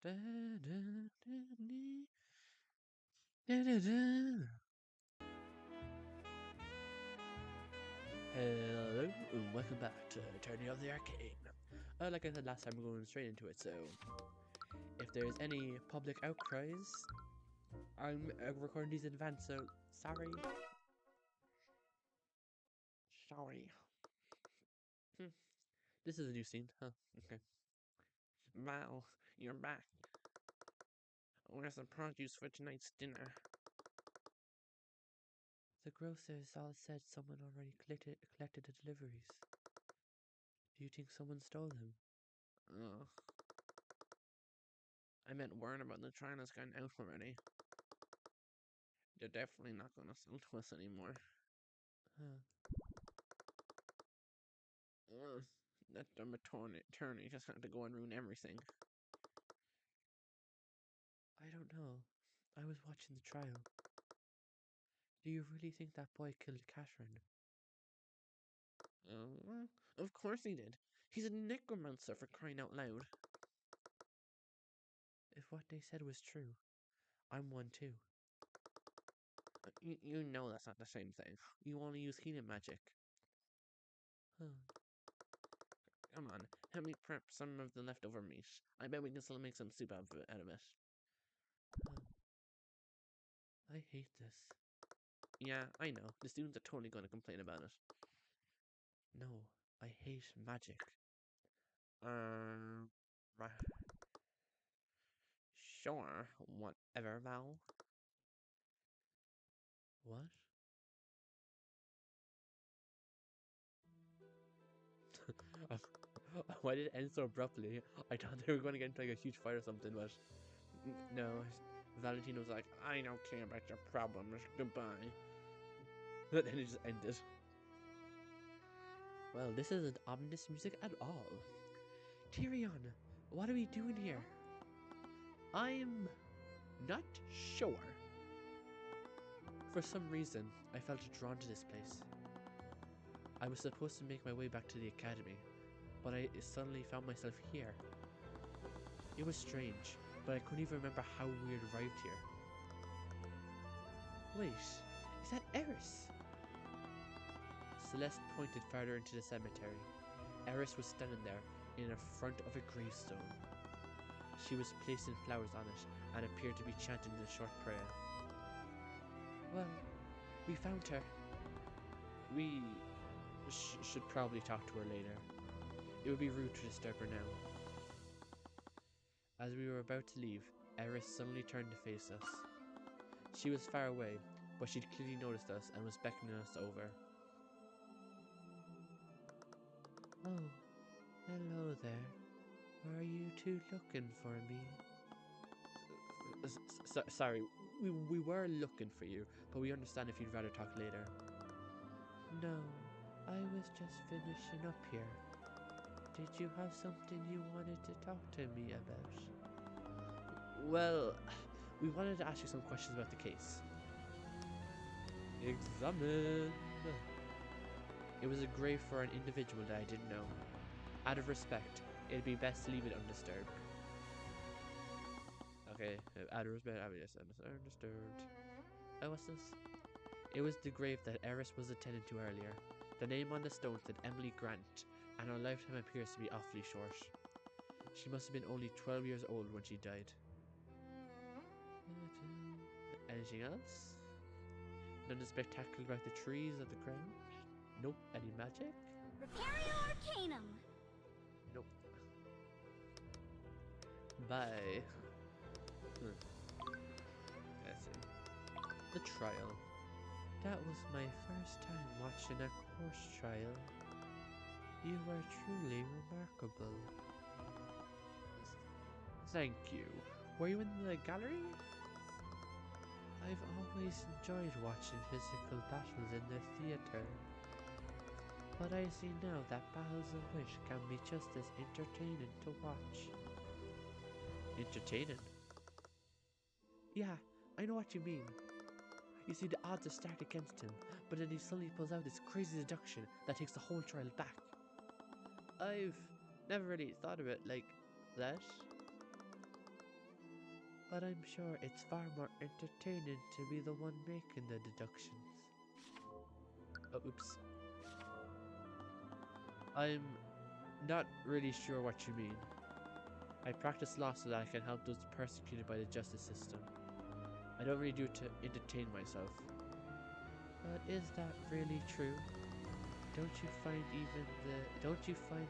Da, da, da, dee. Da, da, da. Hello, and welcome back to Turning of the Arcane. Like I said last time, we're going straight into it, so if there's any public outcries, I'm recording these in advance, so sorry. Sorry. This is a new scene, huh? Okay. Val, you're back. Where's the produce for tonight's dinner? The grocers all said someone already collected the deliveries. Do you think someone stole them? Oh. I meant word about the China's gotten out already. They're definitely not gonna sell to us anymore. Huh. That dumb attorney just had to go and ruin everything. I don't know. I was watching the trial. Do you really think that boy killed Catherine? Of course he did. He's a necromancer, for crying out loud. If what they said was true, I'm one too. You know that's not the same thing. You only use healing magic. Huh. Come on, help me prep some of the leftover meat. I bet we can still make some soup out of it. Huh. I hate this. Yeah, I know. The students are totally going to complain about it. No, I hate magic. Right. Sure, whatever, Val. What? Why did it end so abruptly? I thought they were going to get into like a huge fight or something, but no. Valentino was like, I don't care about your problems. Goodbye. But then it just ended. Well, this isn't ominous music at all. Tyrion, what are we doing here? I'm not sure. For some reason, I felt drawn to this place. I was supposed to make my way back to the academy, but I suddenly found myself here. It was strange, but I couldn't even remember how we had arrived here. Wait, is that Eris? Celeste pointed farther into the cemetery. Eris was standing there in the front of a gravestone. She was placing flowers on it and appeared to be chanting a short prayer. Well, we found her. We should probably talk to her later. It would be rude to disturb her now. As we were about to leave, Eris suddenly turned to face us. She was far away, but she'd clearly noticed us and was beckoning us over. Oh, hello there. Are you two looking for me? Sorry, we were looking for you, but we understand if you'd rather talk later. No, I was just finishing up here. Did you have something you wanted to talk to me about? Well, we wanted to ask you some questions about the case. Examine. It was a grave for an individual that I didn't know. Out of respect, it'd be best to leave it undisturbed. Okay, out of respect, undisturbed. Oh, what's this? It was the grave that Eris was attending to earlier. The name on the stone said Emily Grant, and her lifetime appears to be awfully short. She must have been only 12 years old when she died. Anything else? Nothing spectacular about the trees or the ground? Nope. Any magic? Repario Arcanum! Nope. Bye. That's it. The trial. That was my first time watching a horse trial. You were truly remarkable. Thank you. Were you in the gallery? I've always enjoyed watching physical battles in the theatre. But I see now that battles of wit can be just as entertaining to watch. Entertaining? Yeah, I know what you mean. You see, the odds are stacked against him, but then he suddenly pulls out this crazy deduction that takes the whole trial back. I've never really thought of it like that. but I'm sure it's far more entertaining to be the one making the deductions. Oh, oops. I'm not really sure what you mean. I practice law so that I can help those persecuted by the justice system. I don't really do it to entertain myself. But is that really true? Don't you find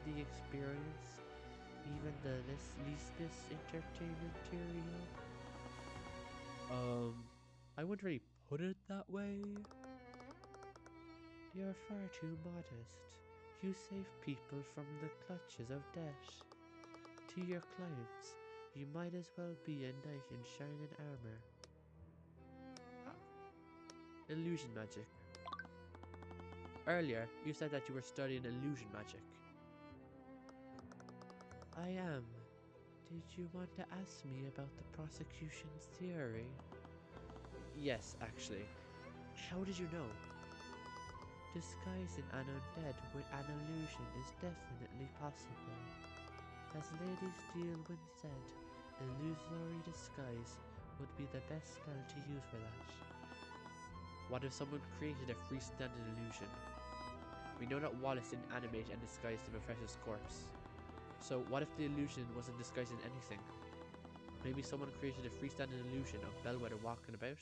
the experience, even the least entertainment, Tyrion? I wouldn't really put it that way. You're far too modest. You save people from the clutches of death. To your clients, you might as well be a knight in shining armor. Illusion magic. Earlier, you said that you were studying illusion magic. I am. Did you want to ask me about the prosecution's theory? Yes, actually. How did you know? Disguising an undead with an illusion is definitely possible. As Lady Steelwind said, Illusory Disguise would be the best spell to use for that. What if someone created a freestanding illusion? We know that Wallace didn't animate and disguise the professor's corpse. So what if the illusion wasn't disguising anything? Maybe someone created a freestanding illusion of Bellwether walking about?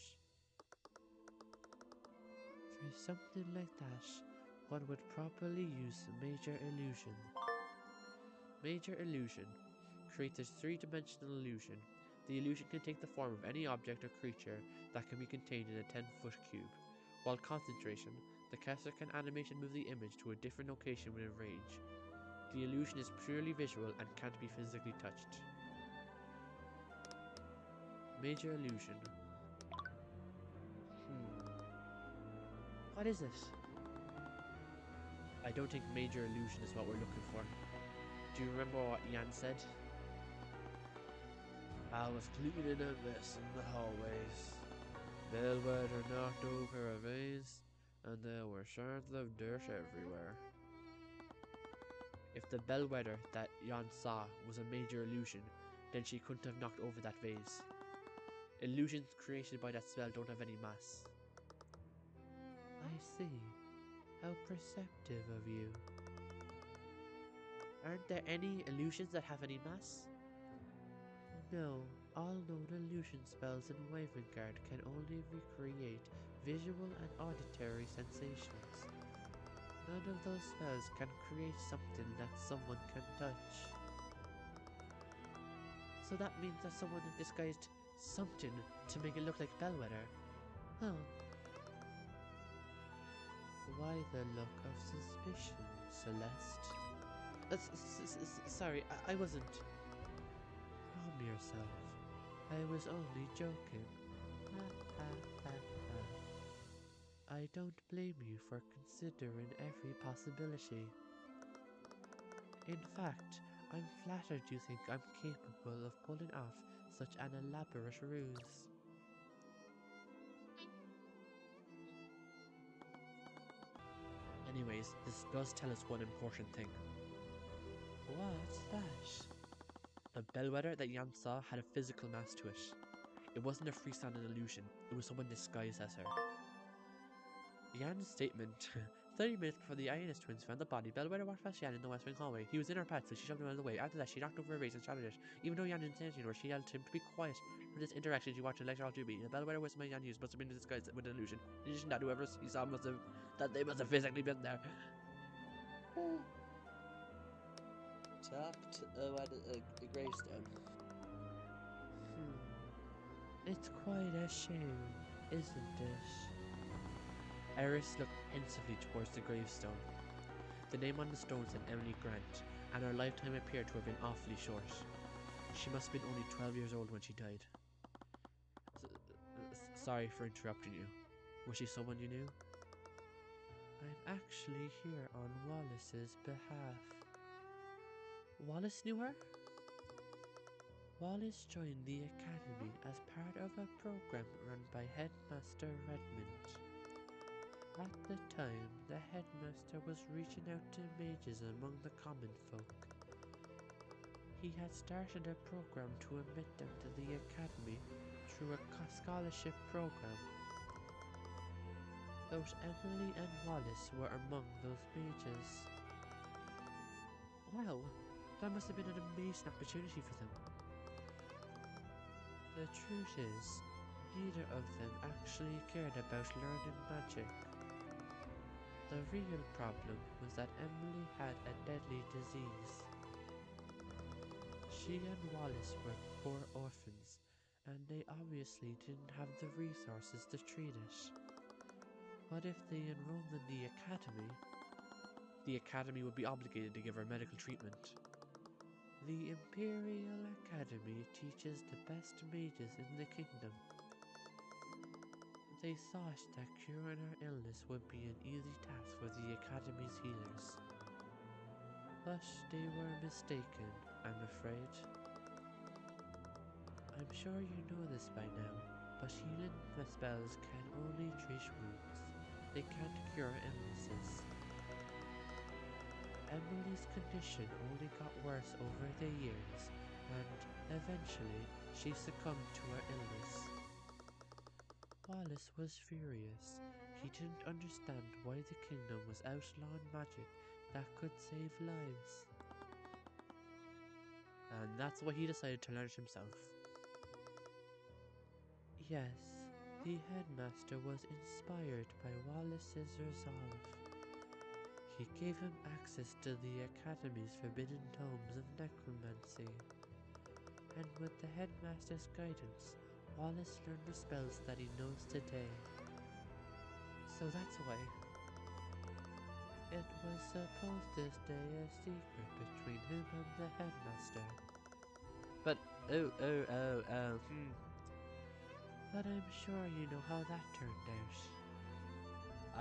For something like that, one would probably use Major Illusion. Major Illusion creates a three-dimensional illusion. The illusion can take the form of any object or creature that can be contained in a 10-foot cube. While concentration, the caster can animate and move the image to a different location within range. The illusion is purely visual and can't be physically touched. Major Illusion. What is it? I don't think Major Illusion is what we're looking for. Do you remember what Jan said? I was cleaning a mess in the hallways. Bellwether knocked over a vase, and there were shards of dirt everywhere. If the Bellwether that Jan saw was a major illusion, then she couldn't have knocked over that vase. Illusions created by that spell don't have any mass. I see. How perceptive of you. Aren't there any illusions that have any mass? No, all known illusion spells in Wyvern can only recreate visual and auditory sensations. None of those spells can create something that someone can touch. So that means that someone disguised something to make it look like Bellwether. Huh. Why the look of suspicion, Celeste? Sorry, I wasn't. Calm yourself. I was only joking. I don't blame you for considering every possibility. In fact, I'm flattered you think I'm capable of pulling off such an elaborate ruse. Anyways, this does tell us one important thing. What's that? The Bellwether that Jan saw had a physical mass to it. It wasn't a freestanding illusion, it was someone disguised as her. Jan's statement, 30 minutes before the Ionis twins found the body, Bellwether walked past Jan in the west wing hallway. He was in her path, so she shoved him out of the way. After that, she knocked over a vase and shattered it. Even though Jan didn't say anything, she yelled to him to be quiet. For this interaction, she watched a lecture all to be. The Bellwether wisdom Jan used must have been disguised with an illusion. In addition to that, whoever he saw they must have physically been there. Tapped a gravestone. It's quite a shame, isn't it? Eris looked pensively towards the gravestone. The name on the stone said Emily Grant, and her lifetime appeared to have been awfully short. She must have been only 12 years old when she died. Sorry for interrupting you. Was she someone you knew? I'm actually here on Wallace's behalf. Wallace knew her? Wallace joined the Academy as part of a program run by Headmaster Redmond. At the time, the Headmaster was reaching out to mages among the common folk. he had started a program to admit them to the Academy through a scholarship program. Both Emily and Wallace were among those mages. Wow, that must have been an amazing opportunity for them. The truth is, neither of them actually cared about learning magic. The real problem was that Emily had a deadly disease. She and Wallace were poor orphans, and they obviously didn't have the resources to treat it. But if they enrolled in the Academy would be obligated to give her medical treatment. The Imperial Academy teaches the best mages in the kingdom. They thought that curing her illness would be an easy task for the Academy's healers. But they were mistaken, I'm afraid. I'm sure you know this by now, but healing spells can only treat wounds. They can't cure illnesses. Emily's condition only got worse over the years, and eventually she succumbed to her illness. Wallace was furious. He didn't understand why the kingdom was outlawing magic that could save lives. And that's why he decided to learn it himself. Yes, the headmaster was inspired by Wallace's resolve. He gave him access to the Academy's forbidden tomes of necromancy. And with the headmaster's guidance, Wallace learned the spells that he knows today. So that's why. It was supposed to stay a secret between him and the headmaster. But, But I'm sure you know how that turned out.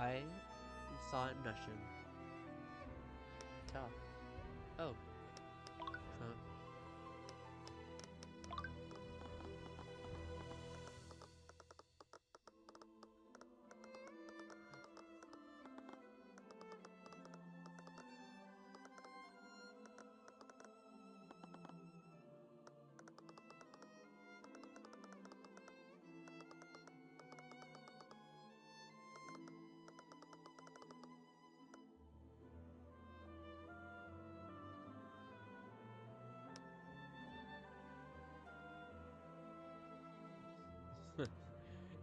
I saw it nothing. Oh. Huh.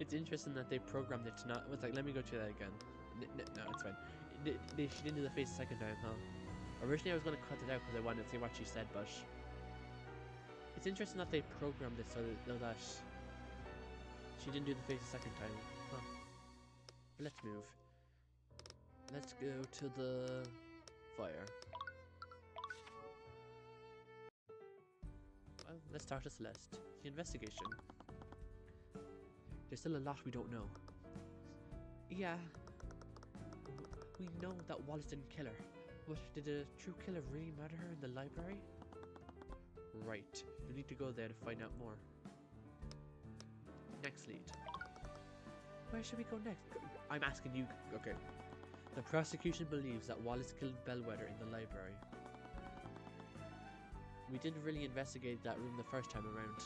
It's interesting that they programmed it to not. It's like, let me go to that again. No, it's fine. She didn't do the face the second time, huh? Originally, I was gonna cut it out because I wanted to see what she said, but it's interesting that they programmed it so that she didn't do the face the second time, huh? Let's move. Let's go to the fire. Well, let's start with Celeste. The investigation. There's still a lot we don't know. Yeah, we know that Wallace didn't kill her, but did the true killer really murder her in the library? Right, we need to go there to find out more. Next lead. Where should we go next? I'm asking you. Okay. The prosecution believes that Wallace killed Bellwether in the library. We didn't really investigate that room the first time around.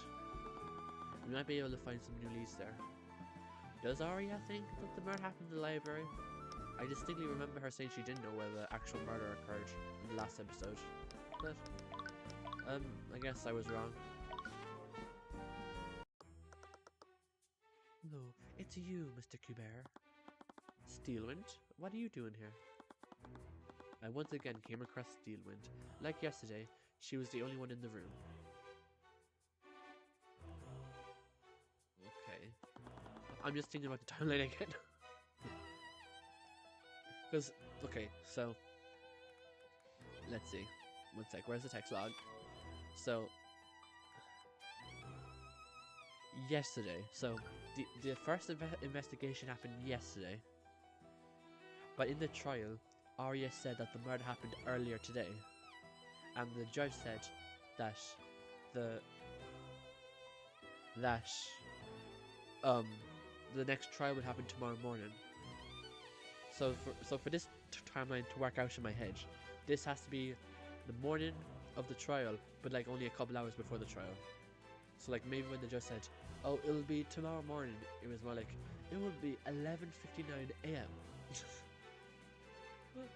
We might be able to find some new leads there. Does Arya think that the murder happened in the library? I distinctly remember her saying she didn't know where the actual murder occurred in the last episode. But, I guess I was wrong. Hello, it's you, Mr. Cuthbert. Steelwind, what are you doing here? I once again came across Steelwind. Like yesterday, she was the only one in the room. Okay. I'm just thinking about the timeline again. Because, okay, so, let's see. One sec, where's the text log? So, yesterday. So, the first investigation happened yesterday. But in the trial, Arya said that the murder happened earlier today. And the judge said that the next trial would happen tomorrow morning. So for this timeline to work out in my head, this has to be the morning of the trial, but like only a couple hours before the trial. So like maybe when they just said, oh, it'll be tomorrow morning, it was more like, it will be 11:59 a.m.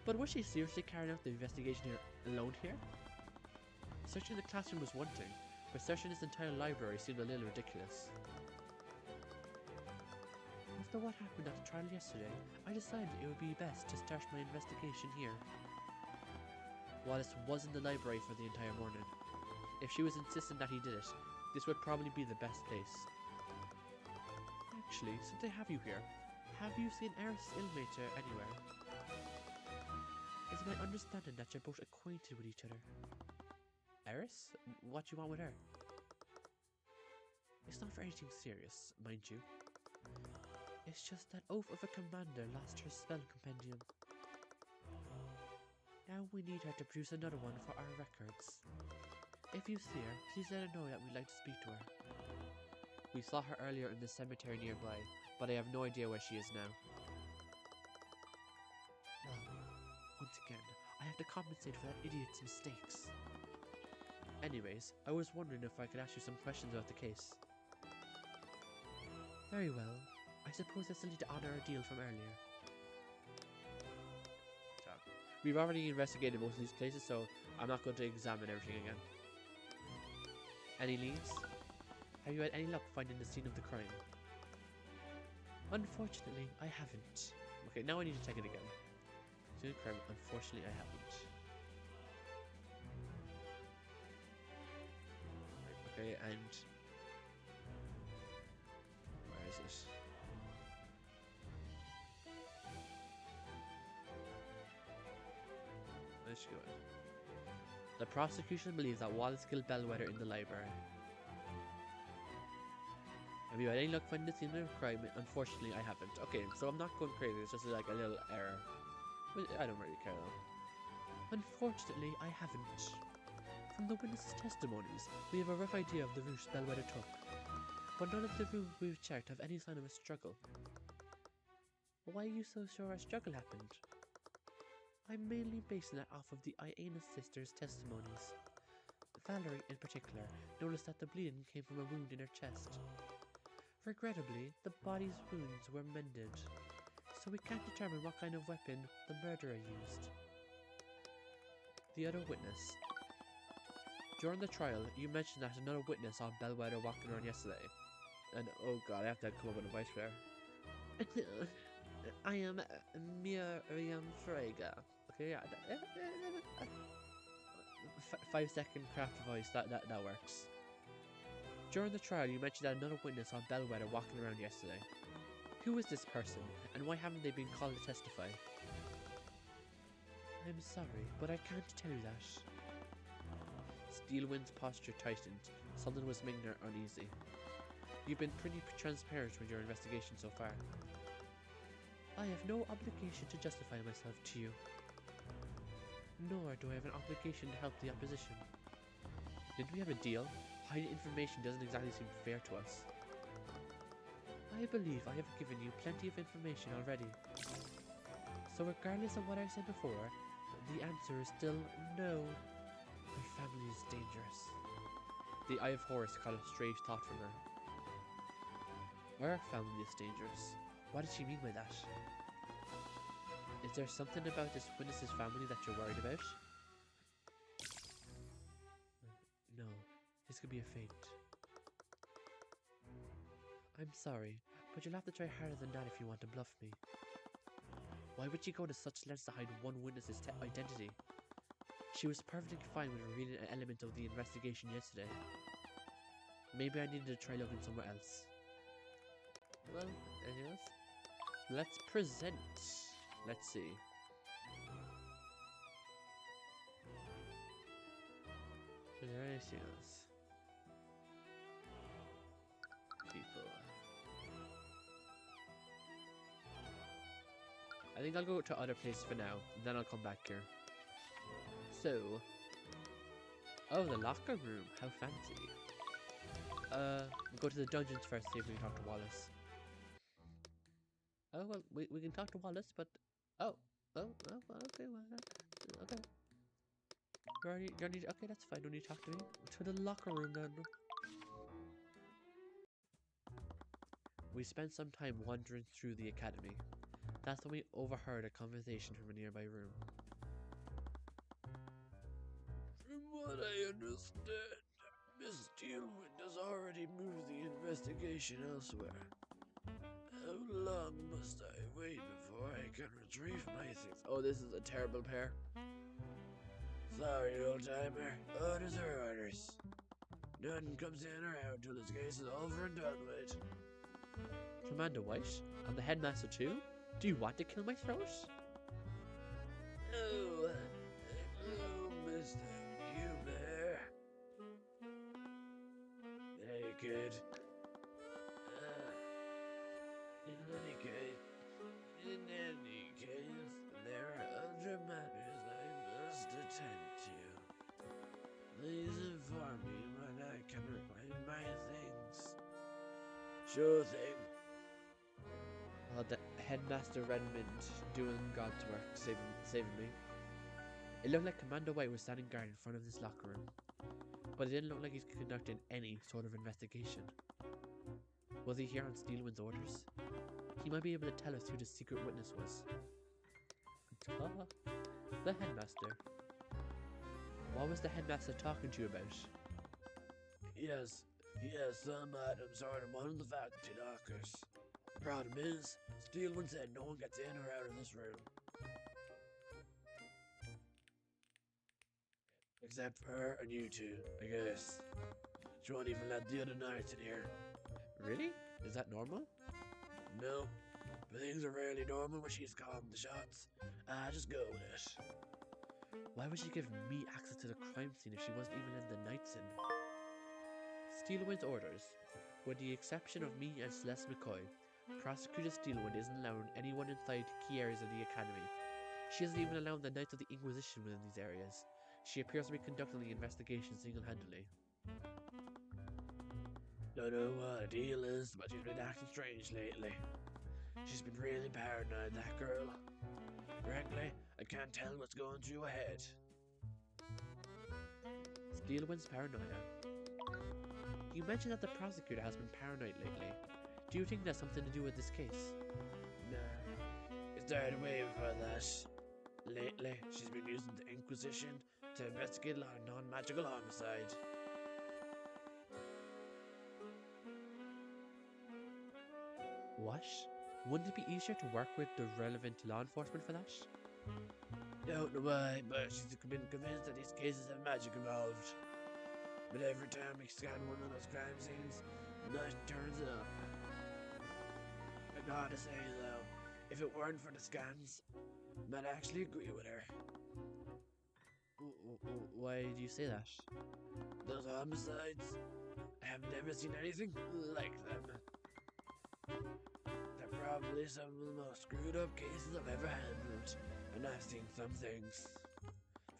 But was she seriously carrying out the investigation here alone here? Searching the classroom was one thing, but searching this entire library seemed a little ridiculous. After what happened at the trial yesterday, I decided it would be best to start my investigation here. Wallace was in the library for the entire morning. If she was insisting that he did it, this would probably be the best place. Actually, since I have you here, have you seen Eris Ilmater anywhere? It's my understanding that you're both acquainted with each other. Eris? What do you want with her? It's not for anything serious, mind you. It's just that Oath of a Commander lost her spell compendium. Now we need her to produce another one for our records. If you see her, please let her know that we'd like to speak to her. We saw her earlier in the cemetery nearby, but I have no idea where she is now. Well, once again, I have to compensate for that idiot's mistakes. Anyways, I was wondering if I could ask you some questions about the case. Very well. I suppose I still need to honor our deal from earlier. So, we've already investigated most of these places, so I'm not going to examine everything again. Any leads? Have you had any luck finding the scene of the crime? Unfortunately, I haven't. Okay, now I need to check it again. Scene of the crime, unfortunately, I haven't. Okay, and where is it? Let's go. The prosecution believes that Wallace killed Bellwether in the library. Have you had any luck finding the scene of the crime? Unfortunately, I haven't. Okay, so I'm not going crazy. It's just like a little error. But I don't really care though. Unfortunately, I haven't. From the witnesses' testimonies, we have a rough idea of the route Bellwether took, but none of the routes we've checked have any sign of a struggle. Why are you so sure a struggle happened? I'm mainly basing that off of the Iana sisters' testimonies. Valerie, in particular, noticed that the bleeding came from a wound in her chest. Regrettably, the body's wounds were mended, so we can't determine what kind of weapon the murderer used. The other witness. During the trial, you mentioned that another witness saw Bellwether walking around yesterday. And oh god, I have to come up with a voice there. I am Miriam Frega. Okay, yeah. 5-second craft voice, that works. During the trial, you mentioned that another witness saw Bellwether walking around yesterday. Who is this person, and why haven't they been called to testify? I'm sorry, but I can't tell you that. Steelwind's posture tightened. Something was making her uneasy. You've been pretty transparent with your investigation so far. I have no obligation to justify myself to you. Nor do I have an obligation to help the opposition. Did we have a deal? Hiding information doesn't exactly seem fair to us. I believe I have given you plenty of information already. So regardless of what I said before, the answer is still no. My family is dangerous. The Eye of Horus caught a strange thought from her. Our family is dangerous. What did she mean by that? Is there something about this witness's family that you're worried about? No, this could be a feint. I'm sorry, but you'll have to try harder than that if you want to bluff me. Why would she go to such lengths to hide one witness's identity? She was perfectly fine with revealing an element of the investigation yesterday. Maybe I needed to try looking somewhere else. Well, anything else? Let's present. Let's see. Is there anything else? People. I think I'll go to other places for now, and then I'll come back here. So, oh, the locker room, how fancy. We'll go to the dungeons first, see if we can talk to Wallace. Oh, well, we can talk to Wallace, but, okay, well, okay. Okay, that's fine. Don't need to talk to me. To the locker room then. We spent some time wandering through the academy. That's when we overheard a conversation from a nearby room. From what I understand, Miss Steelwind has already moved the investigation elsewhere. How long must I wait before I can retrieve my things? Oh, this is a terrible pair. Sorry, old-timer. Orders are orders. None comes in or out till this case is over and done with. Commander White? And the headmaster too? Do you want to kill my throat? Oh, hello, Mr. Cuthbert. Hey, kid. In any case, there are other matters I must attend to. Please inform me when I can reclaim my things. Sure thing. The headmaster Redmond doing God's work, saving me. It looked like Commander White was standing guard in front of this locker room, but it didn't look like he's conducting any sort of investigation. Was he here on Steelwind's orders? He might be able to tell us who the secret witness was. The headmaster. What was the headmaster talking to you about? Yes, he has some items out in one of the faculty lockers. Problem is, Steelwind said no one gets in or out of this room. Except for her and you two, I guess. She won't even let the other knights in here. Really? Is that normal? No, but things are rarely normal when she's calling the shots. Just go with it. Why would she give me access to the crime scene if she wasn't even in the Knights Inn? Steelwind's orders. With the exception of me and Celeste McCoy, Prosecutor Steelwind isn't allowing anyone inside key areas of the Academy. She isn't even allowing the Knights of the Inquisition within these areas. She appears to be conducting the investigation single-handedly. Don't know what the deal is, but she's been acting strange lately. She's been really paranoid, that girl. Frankly, I can't tell what's going through her head. Steelwind's paranoia. You mentioned that the prosecutor has been paranoid lately. Do you think that's something to do with this case? Nah, it started way before that. Lately, she's been using the Inquisition to investigate a lot of non-magical homicide. What? Wouldn't it be easier to work with the relevant law enforcement for that? Don't know why, but she's been convinced that these cases have magic involved. But every time we scan one of those crime scenes, nothing turns up. I gotta say though, if it weren't for the scans, I might actually agree with her. Why do you say that? Those homicides, I have never seen anything like them. They're probably some of the most screwed up cases I've ever handled, and I've seen some things.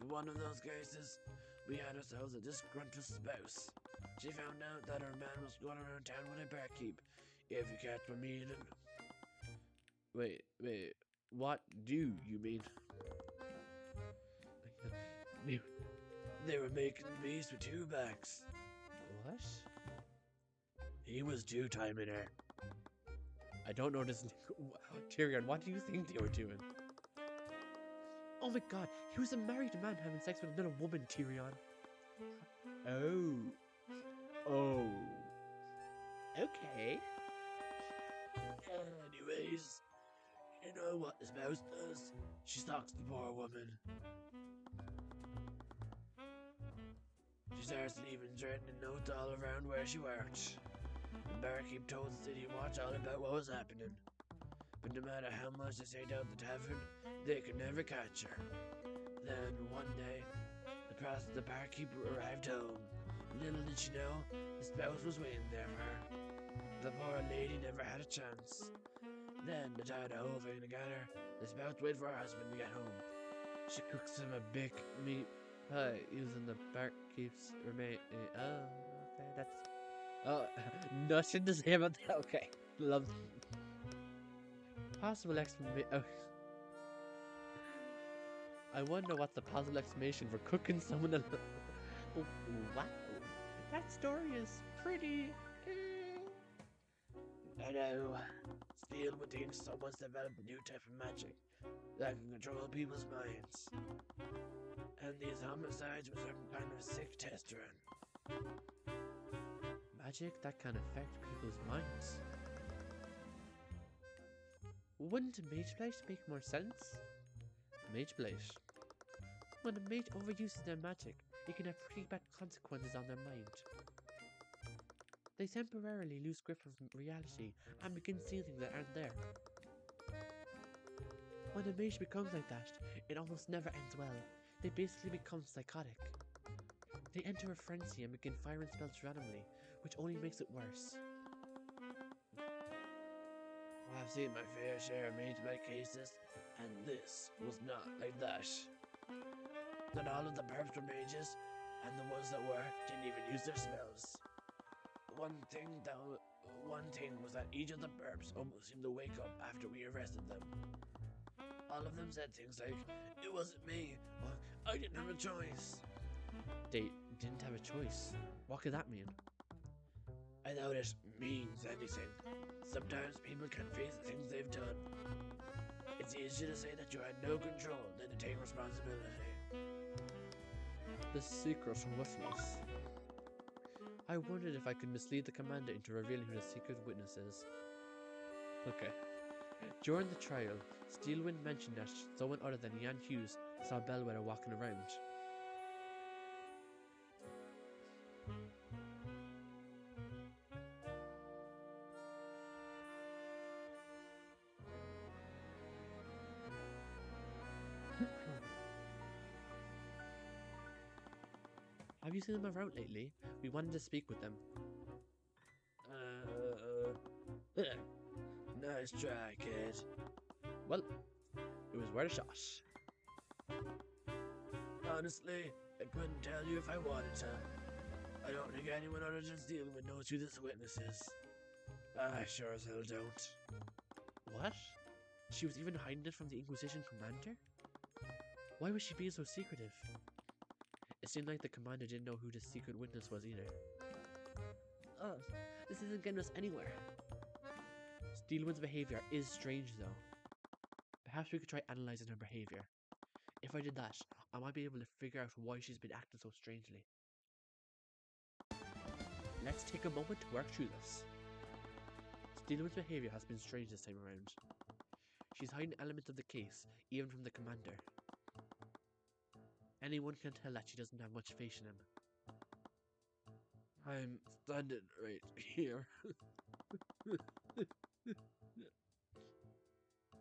For one of those cases, we had ourselves a disgruntled spouse. She found out that her man was going around town with a barkeep, if you catch my meaning. Wait, what do you mean? They were making peace with two backs. What? He was two-timing her. I don't know this. Tyrion, what do you think they were doing? Oh my god, he was a married man having sex with another woman, Tyrion. Oh. Okay. Anyways, you know what this mouse does? She stalks the poor woman. She starts leaving threatening notes all around where she worked. The barkeep told the city watch all about what was happening. But no matter how much they say down the tavern, they could never catch her. Then one day, the barkeep arrived home. Little did she know, the spouse was waiting there for her. The poor lady never had a chance. Then, to tie the whole thing together, the spouse waited for her husband to get home. She cooks him a big meat pie using the barkeep's remain. Okay, that's. Nothing to say about that. Okay, love. Possible explanation. Oh. I wonder what the possible explanation for cooking someone alive. Wow, that story is pretty. I know. Steelwind thinks someone's developed a new type of magic that can control people's minds. And these homicides were some kind of sick test run. Magic that can affect people's minds. Wouldn't Mage Blight make more sense? Mage Blight. When a mage overuses their magic, it can have pretty bad consequences on their mind. They temporarily lose grip of reality and begin seeing things that aren't there. When a mage becomes like that, it almost never ends well. They basically become psychotic. They enter a frenzy and begin firing spells randomly, which only makes it worse. I've seen my fair share of mage blight cases, and this was not like that. Not all of the perps were mages, and the ones that were didn't even use their spells. One thing was that each of the perps almost seemed to wake up after we arrested them. All of them said things like, "It wasn't me," or "I didn't have a choice." They didn't have a choice. What could that mean? I doubt it means anything. Sometimes people can't face the things they've done. It's easier to say that you had no control than to take responsibility. The secret witness. I wondered if I could mislead the commander into revealing who the secret witness is. Okay. During the trial, Steelwind mentioned that someone other than Jan Hughes saw Bellwether walking around. Have you seen them around lately? We wanted to speak with them. Nice try, kid. Well, it was worth a shot. Honestly, I couldn't tell you if I wanted to. I don't think anyone other than Steelwind knows who this witness is. I sure as hell don't. What? She was even hiding it from the Inquisition commander? Why was she being so secretive? It seemed like the commander didn't know who the secret witness was either. Ugh, this isn't getting us anywhere. Steelwind's behavior is strange though. Perhaps we could try analyzing her behavior. If I did that, I might be able to figure out why she's been acting so strangely. Let's take a moment to work through this. Steelwind's behavior has been strange this time around. She's hiding elements of the case, even from the commander. Anyone can tell that she doesn't have much faith in him. I'm standing right here.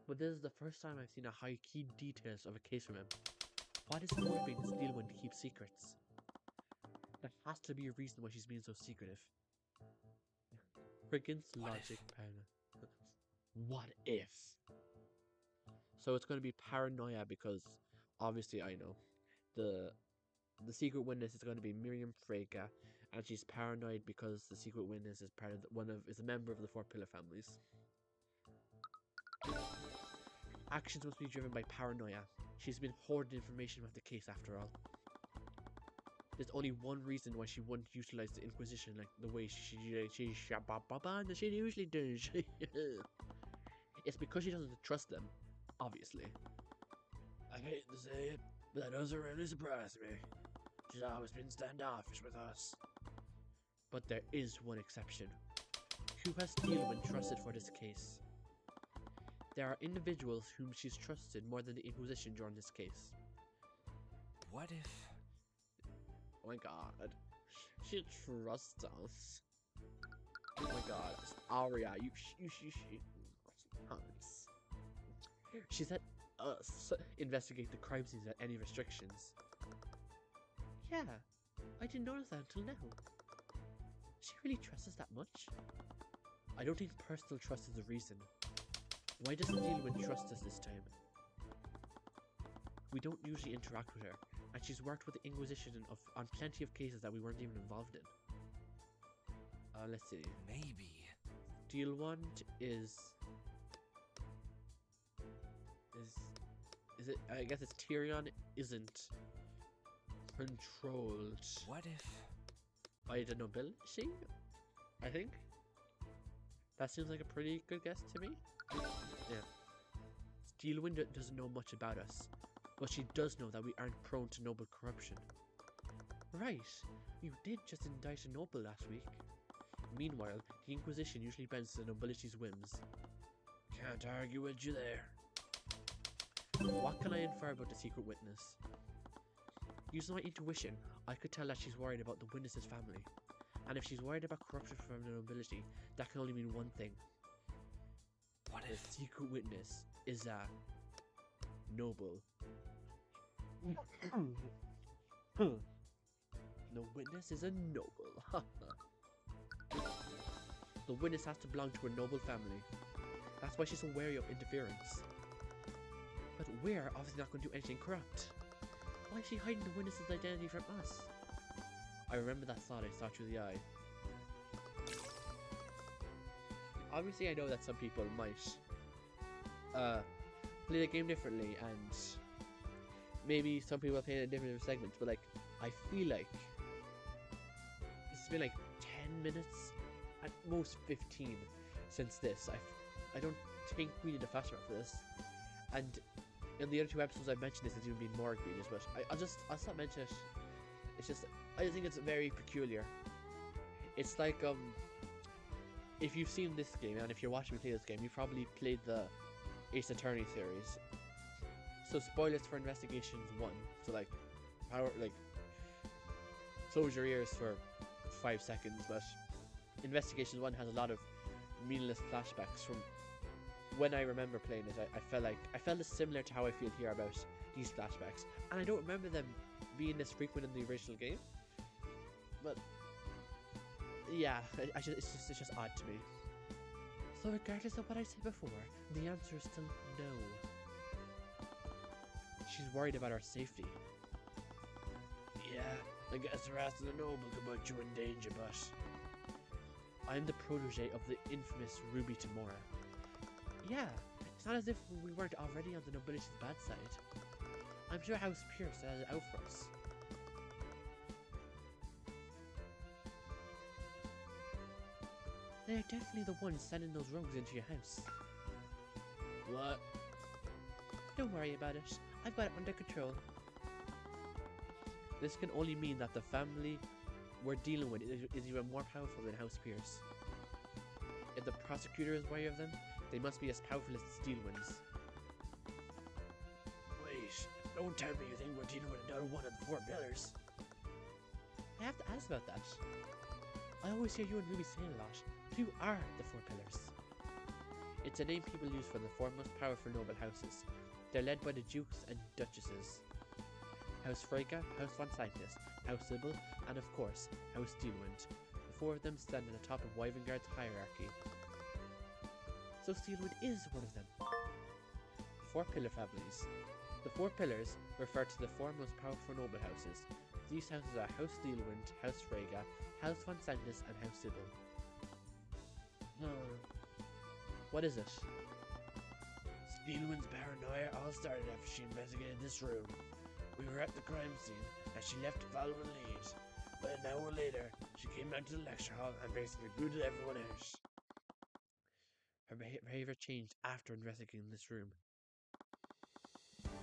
But this is the first time I've seen a high key details of a case from him. What is motivating Steelwind to keep secrets? There has to be a reason why she's being so secretive. Friggin' logic, Paranoia. What if? So it's going to be paranoia because obviously I know the secret witness is going to be Miriam Frege, and she's paranoid because the secret witness is part of is a member of the Four Pillar families. Actions must be driven by paranoia. She's been hoarding information about the case after all. There's only one reason why she wouldn't utilize the Inquisition like the way she usually does. It's because she doesn't trust them, obviously. I hate to say it, but that doesn't really surprise me. She's always been standoffish with us. But there is one exception. Who has Steelwind trusted for this case? There are individuals whom she's trusted more than the Inquisition during this case. What if... Oh my god. She trusts us. Oh my god. Aria, you she said us investigate the crime scenes without any restrictions. Yeah, I didn't notice that until now. She really trusts us that much? I don't think personal trust is the reason. Why doesn't Steelwind trust us this time? We don't usually interact with her, and she's worked with the Inquisition on plenty of cases that we weren't even involved in. Let's see. Maybe. Steelwind is Is it? I guess it's Tyrion isn't controlled What if? by the nobility. I think that seems like a pretty good guess to me. Yeah. Steelwind doesn't know much about us, but she does know that we aren't prone to noble corruption. Right. You did just indict a noble last week. Meanwhile, the Inquisition usually bends to the nobility's whims. Can't argue with you there. What can I infer about the secret witness? Using my intuition, I could tell that she's worried about the witness's family. And if she's worried about corruption from the nobility, that can only mean one thing. What The if? secret witness is a noble. The witness is a noble. The witness has to belong to a noble family. That's why she's so wary of interference. But we're obviously not going to do anything corrupt. Why is she hiding the witness's identity from us? I remember that thought I saw through the eye. Obviously I know that some people might play the game differently, and maybe some people play it in different segments, but like, I feel like it's been like 10 minutes, at most 15, since this. I don't think we need a flashback for this. And in the other 2 episodes I've mentioned this, it's even been more egregious, but I'll stop mentioning it. It's just, I think it's very peculiar. It's like, if you've seen this game, and if you're watching me play this game, you probably played the Ace Attorney series. So spoilers for Investigations 1. So like, close your ears for 5 seconds, but Investigations 1 has a lot of meaningless flashbacks from when I remember playing it. I felt it's similar to how I feel here about these flashbacks, and I don't remember them being this frequent in the original game. But yeah, it's just odd to me. So regardless of what I said before, the answer is still no. She's worried about our safety. Yeah, I guess the rest of the noble could put you in danger, but I'm the protege of the infamous Ruby Tamora. Yeah, it's not as if we weren't already on the nobility's bad side. I'm sure House Pierce has it out for us. They are definitely the ones sending those rogues into your house. what? Don't worry about it. I've got it under control. This can only mean that the family we're dealing with is even more powerful than House Pierce. If the prosecutor is wary of them, they must be as powerful as the Steelwinds. Wait, don't tell me you think we're dealing with another one of the 4 pillars. I have to ask about that. I always hear you and Ruby say a lot. You are the 4 pillars. It's a name people use for the 4 most powerful noble houses. They're led by the dukes and duchesses. House Freyja, House von Cygnus, House Sybil, and of course, House Steelwind. The 4 of them stand at the top of Wyvernguard's hierarchy. So Steelwind is one of them. 4 pillar families. The 4 pillars refer to the 4 most powerful noble houses. These houses are House Steelwind, House Freyja, House von Cygnus, and House Sybil. What is it? Steelwind's paranoia all started after she investigated this room. We were at the crime scene, and she left to follow a lead. But an hour later, she came out to the lecture hall and basically booted everyone out. Her behavior changed after investigating this room.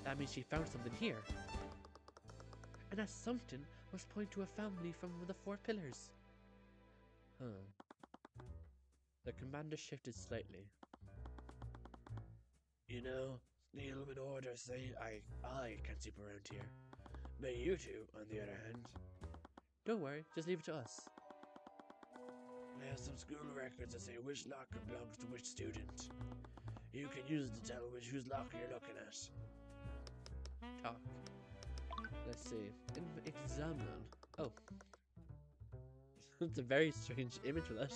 That means she found something here. And that something must point to a family from the 4 pillars. The commander shifted slightly. You know, Steelwind orders say I can sleep around here. But you 2, on the other hand, Don't worry, just leave it to us. I have some school records that say which locker belongs to which student. You can use it to tell whose locker you're looking at. Talk. Let's see. Examine. Oh. It's a very strange image for that.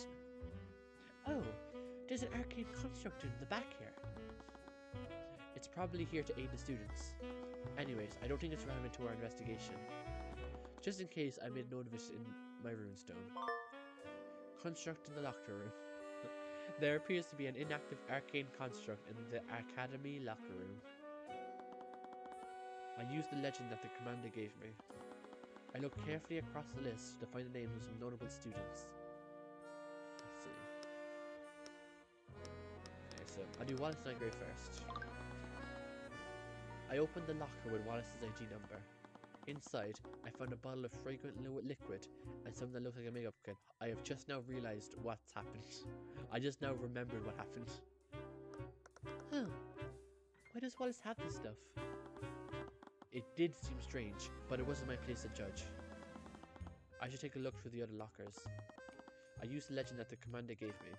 Oh, there's an arcane construct in the back here. It's probably here to aid the students. Anyways, I don't think it's relevant to our investigation. Just in case, I made note of it in my runestone. Construct in the locker room. There appears to be an inactive arcane construct in the Academy locker room. I used the legend that the commander gave me. I looked carefully across the list to find the names of some notable students. Let's see. Okay, so I'll do Wallace and Gray first. I opened the locker with Wallace's ID number. Inside, I found a bottle of fragrant liquid and something that looked like a makeup kit. I have just now realized what's happened. I just now remembered what happened. Huh. Why does Wallace have this stuff? It did seem strange, but it wasn't my place to judge. I should take a look through the other lockers. I used the legend that the commander gave me.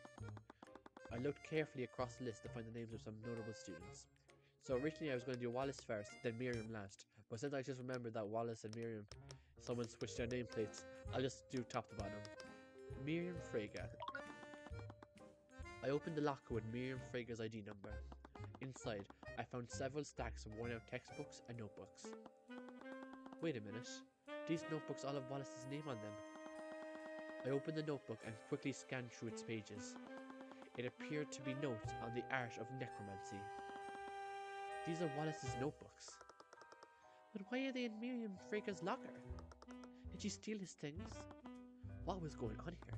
I looked carefully across the list to find the names of some notable students. So originally I was going to do Wallace first, then Miriam last, but since I just remembered that Wallace and Miriam, someone switched their nameplates, I'll just do top to bottom. Miriam Frege. I opened the locker with Miriam Frege's ID number. Inside, I found several stacks of worn out textbooks and notebooks. Wait a minute, these notebooks all have Wallace's name on them. I opened the notebook and quickly scanned through its pages. It appeared to be notes on the art of necromancy. These are Wallace's notebooks. But why are they in Miriam Frege's locker? Did she steal his things? What was going on here?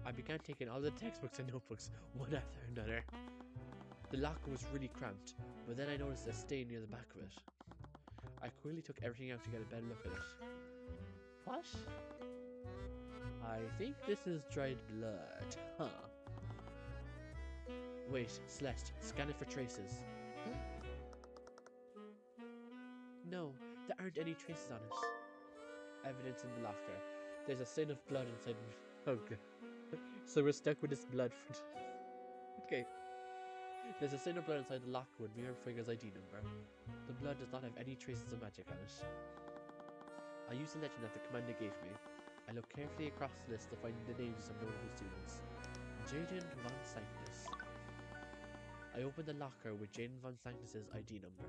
I began taking all the textbooks and notebooks, one after another. The locker was really cramped, but then I noticed a stain near the back of it. I quickly took everything out to get a better look at it. What? I think this is dried blood, huh? Wait, Celeste, scan it for traces. No, there aren't any traces on it. Evidence in the locker. There's a stain of blood inside me. Okay. So we're stuck with this blood. Okay. There's a stain of blood inside the locker with Miriam Frege's ID number. The blood does not have any traces of magic on it. I used the legend that the commander gave me. I looked carefully across the list to find the names of some notable students. Jaden Von Sanctus. I opened the locker with Jaden Von Sanctus's ID number.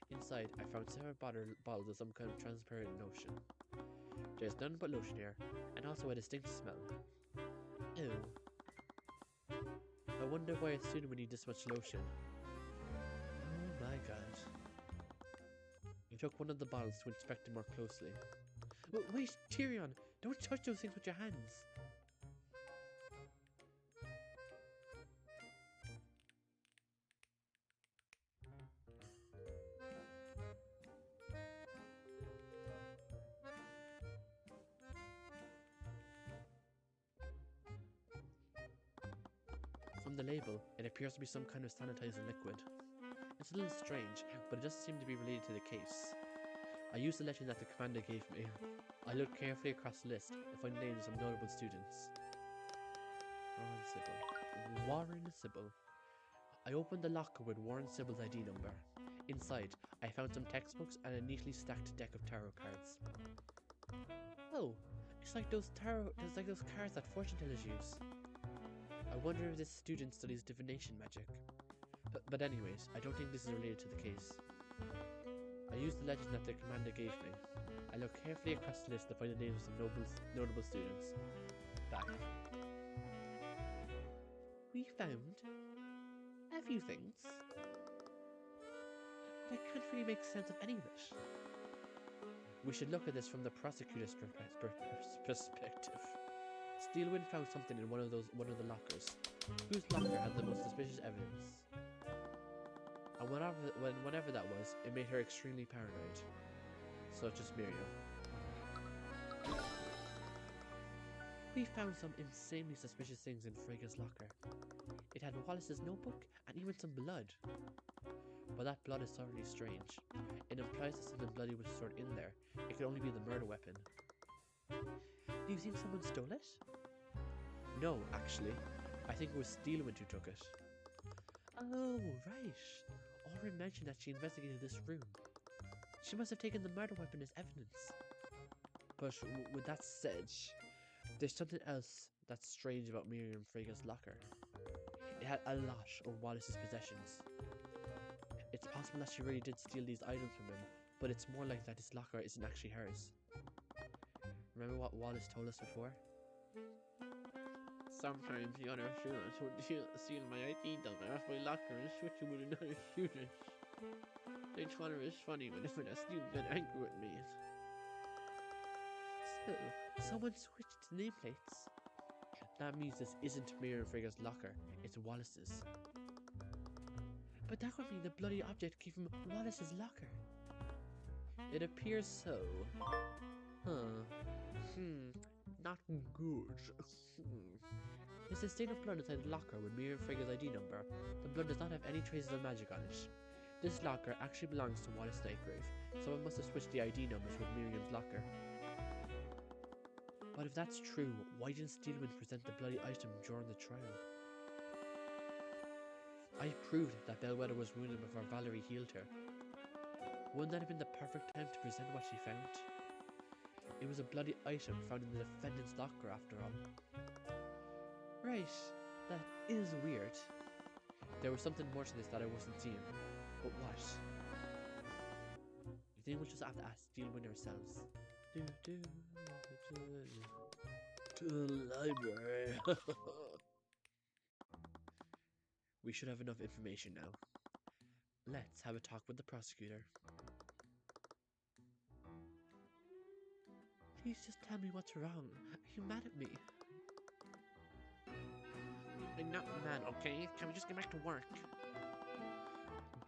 Inside, I found several bottles of some kind of transparent lotion. There's none but lotion here, and also a distinct smell. Ew. I wonder why a student would need this much lotion. Oh my god. I took one of the bottles to inspect it more closely. Wait, Tyrion! Don't touch those things with your hands! From the label, it appears to be some kind of sanitizing liquid. It's a little strange, but it doesn't seem to be related to the case. I used the legend that the commander gave me. I looked carefully across the list to find the names of some notable students. Warren Sybil. I opened the locker with Warren Sybil's ID number. Inside, I found some textbooks and a neatly stacked deck of tarot cards. Oh, it's like those cards that fortune tellers use. I wonder if this student studies divination magic. But anyways, I don't think this is related to the case. I used the legend that the commander gave me. I looked carefully across the list to find the names of some notable students. Back. We found a few things, but I can't really make sense of any of it. We should look at this from the prosecutor's perspective. Steelwind found something in one of the lockers. Whose locker had the most suspicious evidence? And whenever that was, it made her extremely paranoid. Such as Miriam. We found some insanely suspicious things in Frege's locker. It had Wallace's notebook and even some blood. But that blood is thoroughly strange. It implies that something bloody was stored in there. It could only be the murder weapon. Do you think someone stole it? No, actually. I think it was Steelwind who took it. Oh, right. Orin mentioned that she investigated this room. She must have taken the murder weapon as evidence. But with that said, there's something else that's strange about Miriam Frege's locker. It had a lot of Wallace's possessions. It's possible that she really did steal these items from him, but it's more like that this locker isn't actually hers. Remember what Wallace told us before? Sometimes the other students would steal my ID number off my locker and switch it with another student. They thought it was funny when a student got angry with me. So, someone switched nameplates. That means this isn't Miriam Frigga's locker, it's Wallace's. But that would mean the bloody object came from Wallace's locker. It appears so. Huh. Not good. There's a stain of blood inside the locker with Miriam Frigga's ID number. The blood does not have any traces of magic on it. This locker actually belongs to Wallace Nightgrave. Someone must have switched the ID numbers with Miriam's locker. But if that's true, why didn't Steelwind present the bloody item during the trial? I proved that Bellwether was wounded before Valerie healed her. Wouldn't that have been the perfect time to present what she found? It was a bloody item found in the defendant's locker after all. Right, that is weird. There was something more to this that I wasn't seeing. But what? You think we'll just have to ask Steelwind ourselves? To the library. We should have enough information now. Let's have a talk with the prosecutor. Please just tell me what's wrong. Are you mad at me? I'm not mad, okay? Can we just get back to work?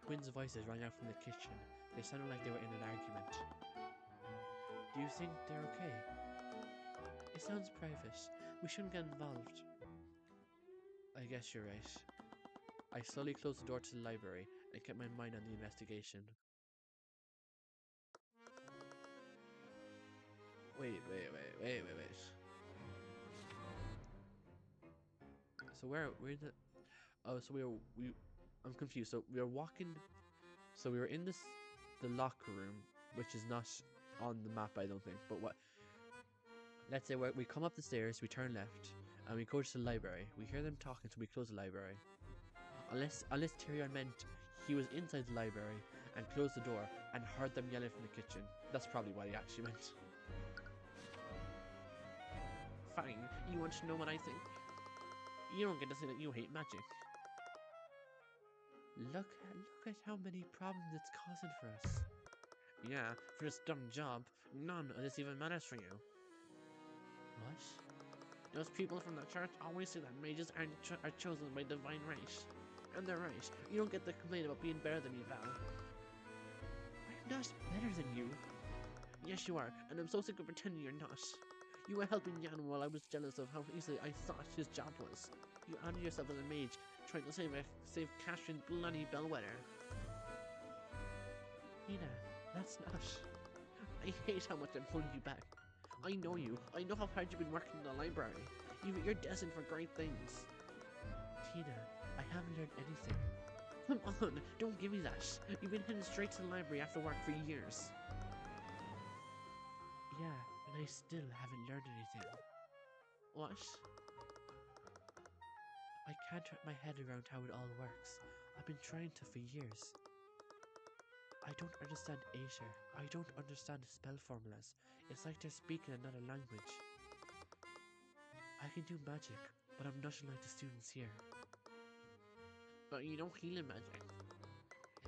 Twins' voices rang out from the kitchen. They sounded like they were in an argument. Do you think they're okay? It sounds private. We shouldn't get involved. I guess you're right. I slowly closed the door to the library and kept my mind on the investigation. Wait. So we're in the... Oh, so I'm confused. So we were walking... So we were in the locker room, which is not on the map, I don't think. But what... Let's say we come up the stairs, we turn left, and we go to the library. We hear them talking, so we close the library. Unless Tyrion meant he was inside the library and closed the door and heard them yelling from the kitchen. That's probably what he actually meant. Fine, you want to know what I think? You don't get to say that you hate magic. Look at how many problems it's causing for us. Yeah, for this dumb job, none of this even matters for you. What? Those people from the church always say that mages are chosen by divine right. And they're right. You don't get to complain about being better than me, Val. I'm not better than you. Yes, you are, and I'm so sick of pretending you're not. You were helping Jan while I was jealous of how easily I thought his job was. You outed yourself as a mage, trying to save Catherine's bloody Bellwether. Nina, that's not... I hate how much I'm holding you back. I know you. I know how hard you've been working in the library. You're destined for great things. Tina, I haven't learned anything. Come on, don't give me that. You've been heading straight to the library after work for years. Yeah, and I still haven't learned anything. What? I can't wrap my head around how it all works. I've been trying to for years. I don't understand Aether. I don't understand spell formulas. It's like they're speaking another language. I can do magic, but I'm nothing like the students here. But you don't heal in magic.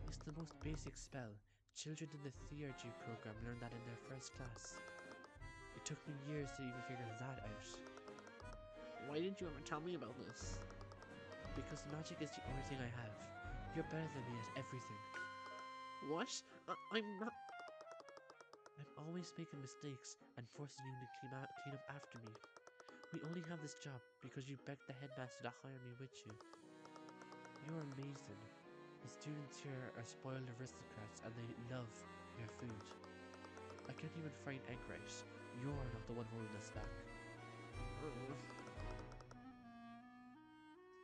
It's the most basic spell. Children in the theurgy program learn that in their first class. It took me years to even figure that out. Why didn't you ever tell me about this? Because magic is the only thing I have. You're better than me at everything. What? I'm not... I'm always making mistakes and forcing you to clean up after me. We only have this job because you begged the headmaster to hire me with you. You're amazing. The students here are spoiled aristocrats and they love your food. I can't even fry an egg right. You're not the one holding us back.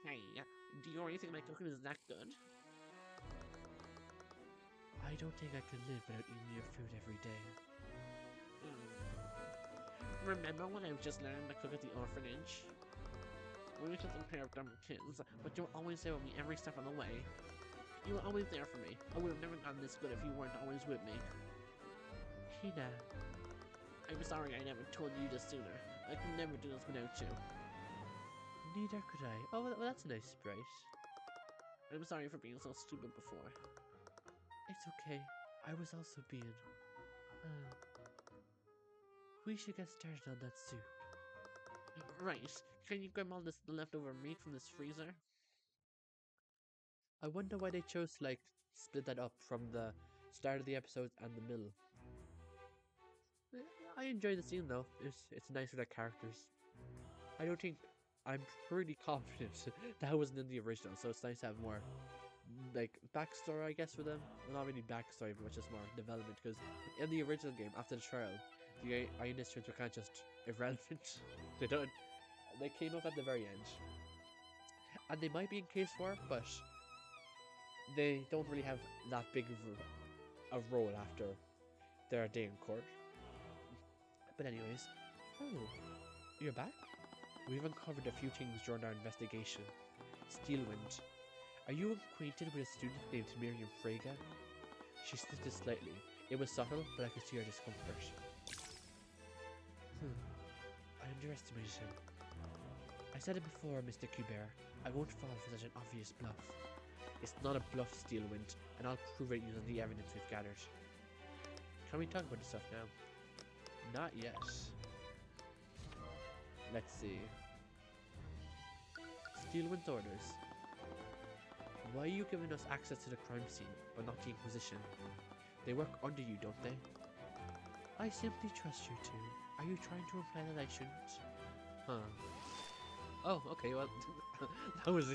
Hey, do you really think my cooking is that good? I don't think I could live without eating your food every day. Remember when I was just learning to cook at the orphanage? We were just a pair of dumb kids, but you were always there with me every step of the way. You were always there for me. I would have never gotten this good if you weren't always with me. Tina. I'm sorry I never told you this sooner. I could never do this without you. Neither could I. Oh, well, that's a nice sprite. I'm sorry for being so stupid before. It's okay. I was also being. We should get started on that soup. Right. Can you grab all this leftover meat from this freezer? I wonder why they chose to like split that up from the start of the episode and the middle. I enjoy the scene though. It's nice with the characters. I don't think I'm pretty confident that wasn't in the original, so it's nice to have more like backstory, I guess, for them. Well, not really backstory, but just more development. Because in the original game, after the trial, the Ionistarans were kind of just irrelevant. They came up at the very end, and they might be in case 4, but they don't really have that big of a role after their day in court. But anyways, oh, you're back? We've uncovered a few things during our investigation. Steelwind. Are you acquainted with a student named Miriam Frege? She sniffed slightly. It was subtle, but I could see her discomfort. I underestimated him. I said it before, Mr. Cuthbert. I won't fall for such an obvious bluff. It's not a bluff, Steelwind, and I'll prove it using the evidence we've gathered. Can we talk about this stuff now? Not yet. Let's see. Steelwind's orders. Why are you giving us access to the crime scene, but not the Inquisition? They work under you, don't they? I simply trust you two. Are you trying to imply that I shouldn't? Huh. Oh, okay, well, that was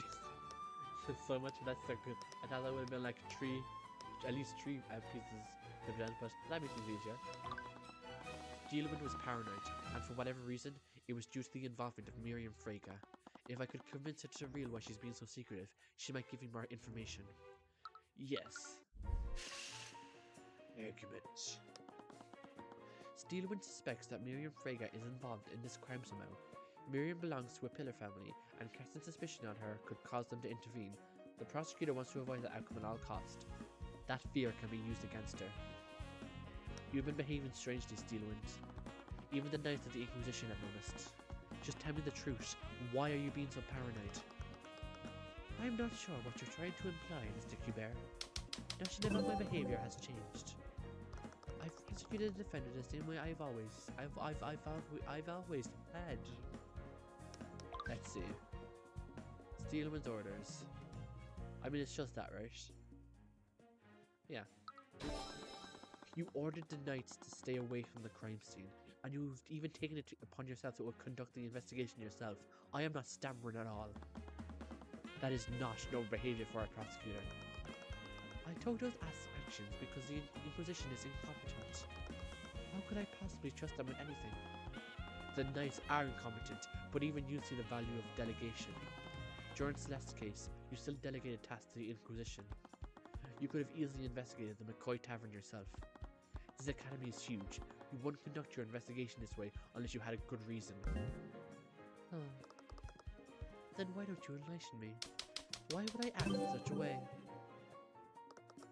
so much of that so good. I thought that would have been like at least three pieces to present, but that makes it easier. Steelwind was paranoid, and for whatever reason, it was due to the involvement of Miriam Frege. If I could convince her to reveal why she's being so secretive, she might give me more information. Yes. Argument. Steelwind suspects that Miriam Frege is involved in this crime somehow. Miriam belongs to a pillar family, and casting suspicion on her could cause them to intervene. The prosecutor wants to avoid that outcome at all cost. That fear can be used against her. You've been behaving strangely, Steelwind. Even the Knights of the Inquisition have noticed. Just tell me the truth. Why are you being so paranoid? I'm not sure what you're trying to imply, Mr. Cuthbert. Nothing about my behavior has changed. I've prosecuted the defender the same way I've always had. Let's see. Steelwind's orders. I mean, it's just that, right? Yeah. You ordered the Knights to stay away from the crime scene, and you've even taken it upon yourself to conduct the investigation yourself. I am not stammering at all. That is not no behavior for a prosecutor. I took those actions because the Inquisition is incompetent. How could I possibly trust them with anything? The Knights are incompetent, but even you see the value of delegation. During Celeste's case, you still delegated tasks to the Inquisition. You could have easily investigated the McCoy Tavern yourself. This academy is huge. You wouldn't conduct your investigation this way unless you had a good reason. Oh. Then why don't you enlighten me? Why would I act in such a way?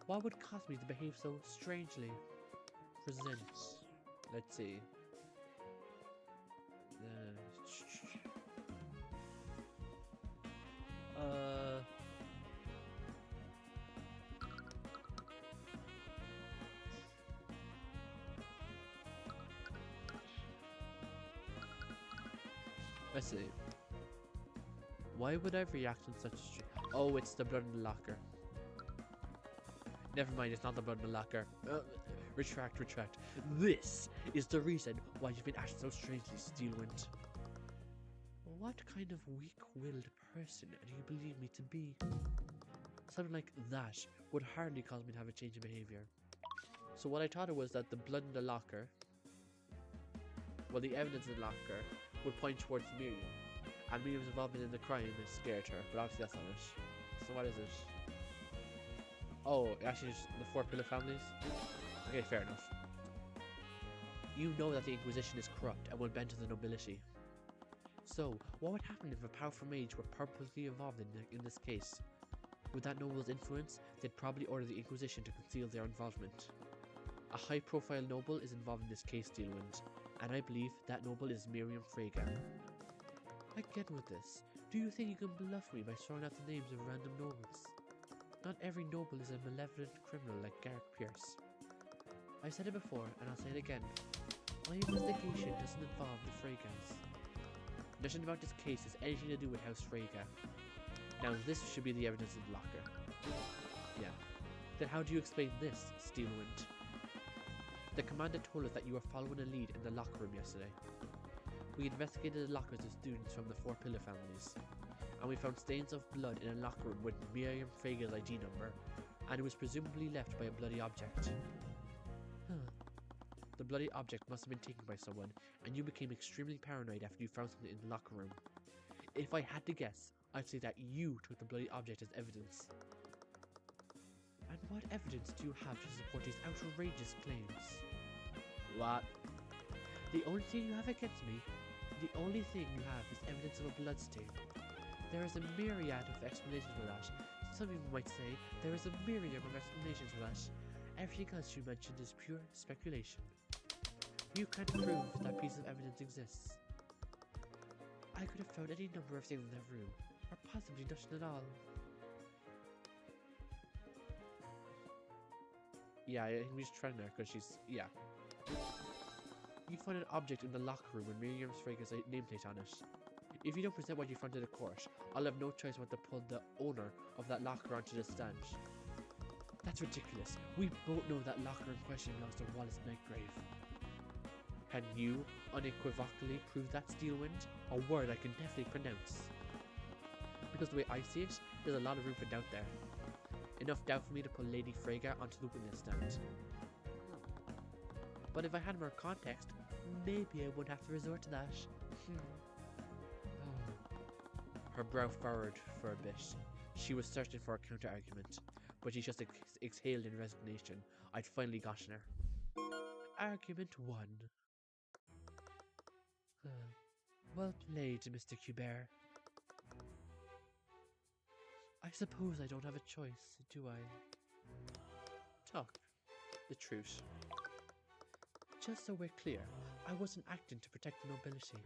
What would cause me to behave so strangely? Present. Let's see. Let's see. Why would I react in such a... Oh, it's the blood in the locker. Never mind, it's not the blood in the locker. Retract. This is the reason why you've been acting so strangely, Steelwind. What kind of weak-willed person do you believe me to be? Something like that would hardly cause me to have a change in behavior. So what I thought it was that the blood in the locker, well, the evidence in the locker would point towards Miriam, and Miriam's involvement in the crime has scared her, but obviously that's not it. So what is it? Oh, actually it's the 4 pillar families? Okay, fair enough. You know that the Inquisition is corrupt and will bend to the nobility. So, what would happen if a powerful mage were purposely involved in this case? With that noble's influence, they'd probably order the Inquisition to conceal their involvement. A high-profile noble is involved in this case, Steelwind, and I believe that noble is Miriam Frege. I get with this. Do you think you can bluff me by throwing out the names of random nobles? Not every noble is a malevolent criminal like Garrick Pierce. I've said it before, and I'll say it again. My investigation doesn't involve the Fregas. Nothing about this case has anything to do with House Frega. Now this should be the evidence in the locker. Yeah. Then how do you explain this, Steelwind? The commander told us that you were following a lead in the locker room yesterday. We investigated the lockers of students from the 4 pillar families, and we found stains of blood in a locker room with Miriam Frega's ID number, and it was presumably left by a bloody object. The bloody object must have been taken by someone, and you became extremely paranoid after you found something in the locker room. If I had to guess, I'd say that you took the bloody object as evidence. And what evidence do you have to support these outrageous claims? What? The only thing you have against me, the only thing you have is evidence of a bloodstain. There is a myriad of explanations for that. Some people might say there is a myriad of explanations for that. Everything else you mentioned is pure speculation. You can't prove that piece of evidence exists. I could have found any number of things in that room, or possibly nothing at all. Yeah, I think we should try her because she's... yeah. You found an object in the locker room with Miriam Frega's nameplate on it. If you don't present what you found to the court, I'll have no choice but to pull the owner of that locker onto the stand. That's ridiculous. We both know that locker in question belongs to Wallace Nightgrave. Can you unequivocally prove that, Steelwind? A word I can definitely pronounce. Because the way I see it, there's a lot of room for doubt there. Enough doubt for me to put Lady Frega onto the witness stand. But if I had more context, maybe I wouldn't have to resort to that. Her brow furrowed for a bit. She was searching for a counter-argument, but she just exhaled in resignation. I'd finally gotten her. Argument 1. Well played, Mr. Cuthbert. I suppose I don't have a choice, do I? Talk. The truth. Just so we're clear, I wasn't acting to protect the nobility,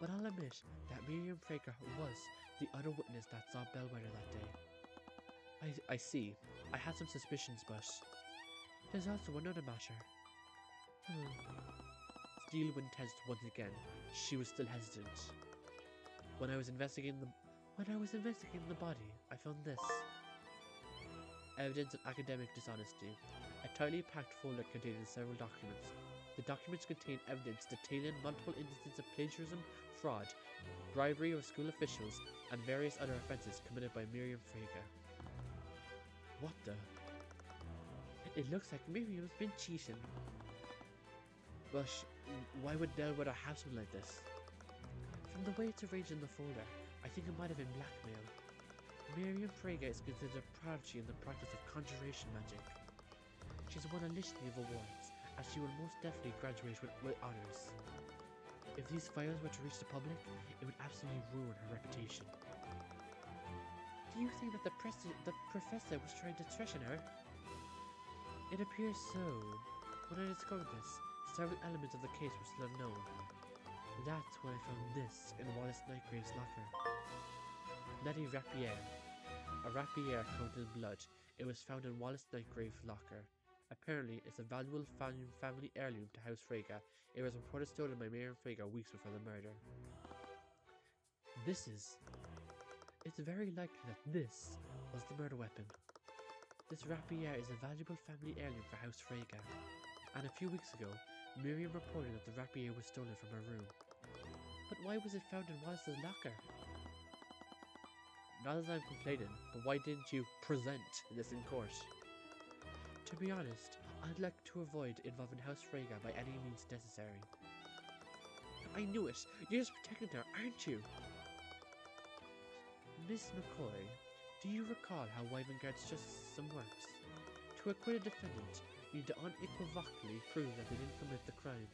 but I'll admit that Miriam Frega was the other witness that saw Bellwether that day. I see. I had some suspicions, but there's also another matter. Steelwind tensed once again. She was still hesitant. When I was investigating the body, I found this. Evidence of academic dishonesty. A tightly packed folder containing several documents. The documents contain evidence detailing multiple instances of plagiarism, fraud, bribery of school officials, and various other offences committed by Miriam Frega. What the? It looks like Miriam's been cheating. But why would Bellwether have something like this? From the way it's arranged in the folder, I think it might have been blackmail. Miriam Frega is considered a prodigy in the practice of conjuration magic. She's won a litany of awards, as she will most definitely graduate with honours. If these files were to reach the public, it would absolutely ruin her reputation. Do you think that the professor was trying to threaten her? It appears so. When I discovered this, several elements of the case were still unknown. That's when I found this in Wallace Nightgrave's locker. Bloody rapier. A rapier coated in blood. It was found in Wallace Nightgrave's locker. Apparently, it's a valuable family heirloom to House Frega. It was reported stolen by Miriam Frega weeks before the murder. It's very likely that this was the murder weapon. This rapier is a valuable family heirloom for House Frega. And a few weeks ago, Miriam reported that the rapier was stolen from her room. But why was it found in Wallace's locker? Not as I'm complaining, but why didn't you present this in court? To be honest, I'd like to avoid involving House Frega by any means necessary. I knew it! You're just protecting her, aren't you? Miss McCoy, do you recall how Wyvernguard's system works? To acquit a defendant, you need to unequivocally prove that they didn't commit the crime.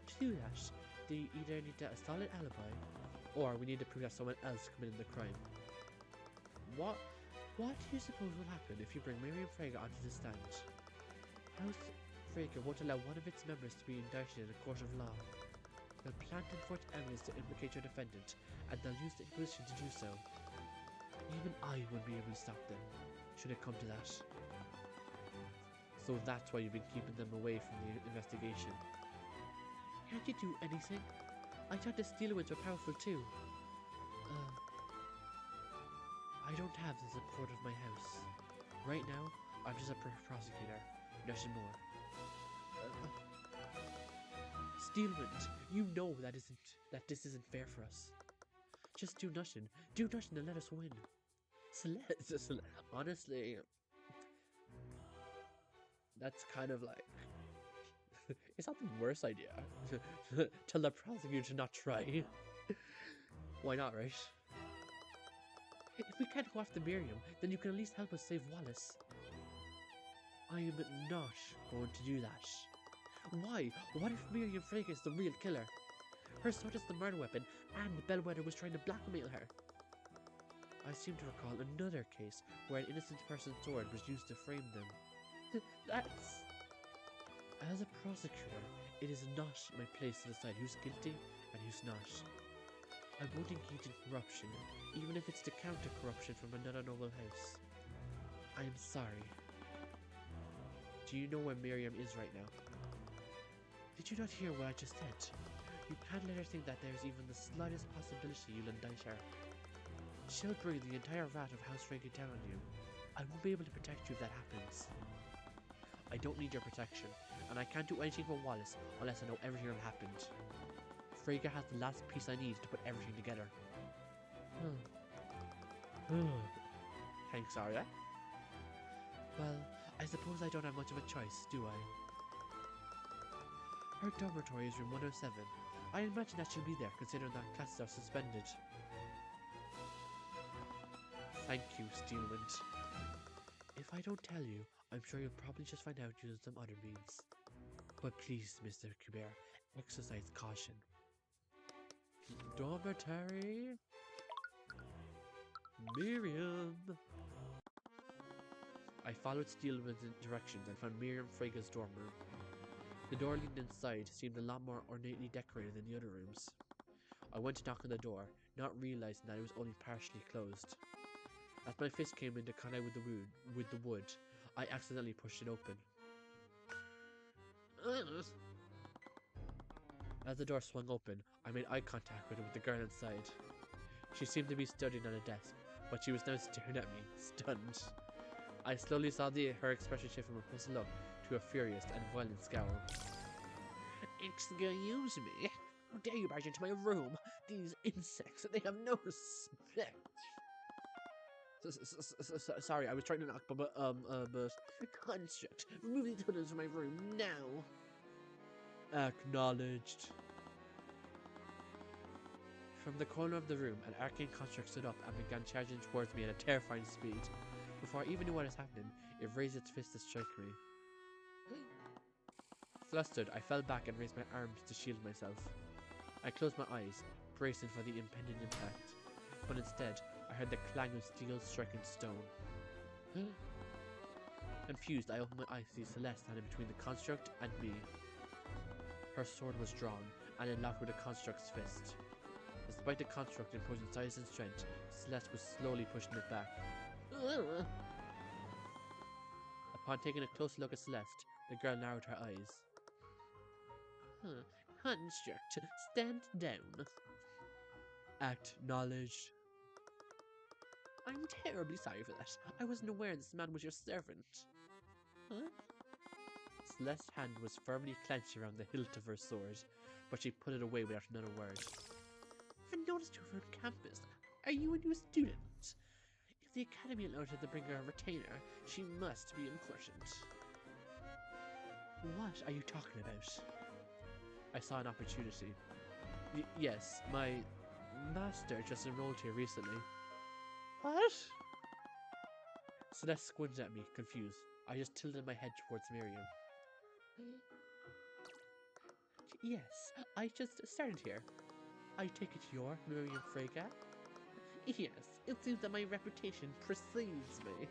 To do that, they either need a solid alibi, or we need to prove that someone else committed the crime. What do you suppose will happen if you bring Miriam Frega onto the stand? House Frega won't allow one of its members to be indicted in a court of law. They'll plant and forge evidence to implicate your defendant, and they'll use the Inquisition to do so. Even I won't be able to stop them. should it come to that. So that's why you've been keeping them away from the investigation. Can't you do anything? I thought the Steelwinds were powerful too. I don't have the support of my house. Right now, I'm just a prosecutor, nothing more. Steelwind, you know that this isn't fair for us. Just do nothing and let us win. Celeste, honestly, that's kind of like, it's not the worst idea. Tell the prosecutor to not try. Why not, right? If we can't go after Miriam, then you can at least help us save Wallace. I am not going to do that. Why? What if Miriam Frege is the real killer? Her sword is the murder weapon, and Bellwether was trying to blackmail her. I seem to recall another case where an innocent person's sword was used to frame them. That's... As a prosecutor, it is not my place to decide who's guilty and who's not. I won't engage in corruption, even if it's to counter corruption from another noble house. I am sorry. Do you know where Miriam is right now? Did you not hear what I just said? You can't let her think that there's even the slightest possibility you'll indict her. She'll bring the entire wrath of House Frege down on you. I won't be able to protect you if that happens. I don't need your protection, and I can't do anything for Wallace unless I know everything that happened. Frege has the last piece I need to put everything together. Thanks, Arya. Well, I suppose I don't have much of a choice, do I? Her dormitory is room 107. I imagine that she'll be there, considering that classes are suspended. Thank you, Steelwind. If I don't tell you, I'm sure you'll probably just find out using some other means. But please, Mr. Cuthbert, exercise caution. Dormitory? Miriam! I followed Steelwind's directions and found Miriam Frege's dorm room. The door leading inside seemed a lot more ornately decorated than the other rooms. I went to knock on the door, not realizing that it was only partially closed. As my fist came into contact with the wood, I accidentally pushed it open. As the door swung open, I made eye contact with the girl inside. She seemed to be studying on a desk, but she was now staring at me, stunned. I slowly saw her expression shift from a puzzled look to a furious and violent scowl. Excuse me, how dare you barge into my room? These insects, they have no respect. Sorry, I was trying to knock, but construct, remove these hoodlums from my room now. Acknowledged. From the corner of the room, an arcane construct stood up and began charging towards me at a terrifying speed. Before I even knew what was happening, it raised its fist to strike me. Flustered, I fell back and raised my arms to shield myself. I closed my eyes, bracing for the impending impact, but instead, I heard the clang of steel striking stone. Confused, I opened my eyes to see Celeste standing between the construct and me. Her sword was drawn, and it locked with the construct's fist. Despite the construct imposing size and strength, Celeste was slowly pushing it back. Upon taking a closer look at Celeste, the girl narrowed her eyes. Construct, stand down. Acknowledged. I'm terribly sorry for that. I wasn't aware this man was your servant. Celeste's hand was firmly clenched around the hilt of her sword, but she put it away without another word. I've noticed her on campus. Are you a new student? If the Academy allowed her to bring her a retainer, she must be important. What are you talking about? I saw an opportunity. Yes, my master just enrolled here recently. What? Celeste squinted at me, confused. I just tilted my head towards Miriam. Yes, I just started here. I take it you're Miriam Frege? Yes, it seems that my reputation precedes me.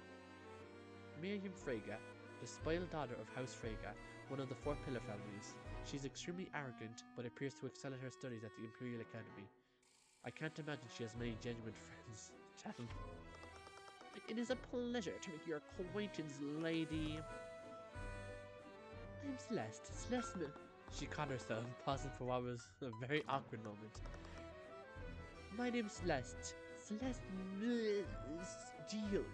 Miriam Frege, the spoiled daughter of House Frege, one of the 4 pillar families. She's extremely arrogant, but appears to excel at her studies at the Imperial Academy. I can't imagine she has many genuine friends. It is a pleasure to make your acquaintance, lady. I'm Celeste. Celeste. She caught herself, pausing for what was a very awkward moment. My name's Celeste. Celeste Steel.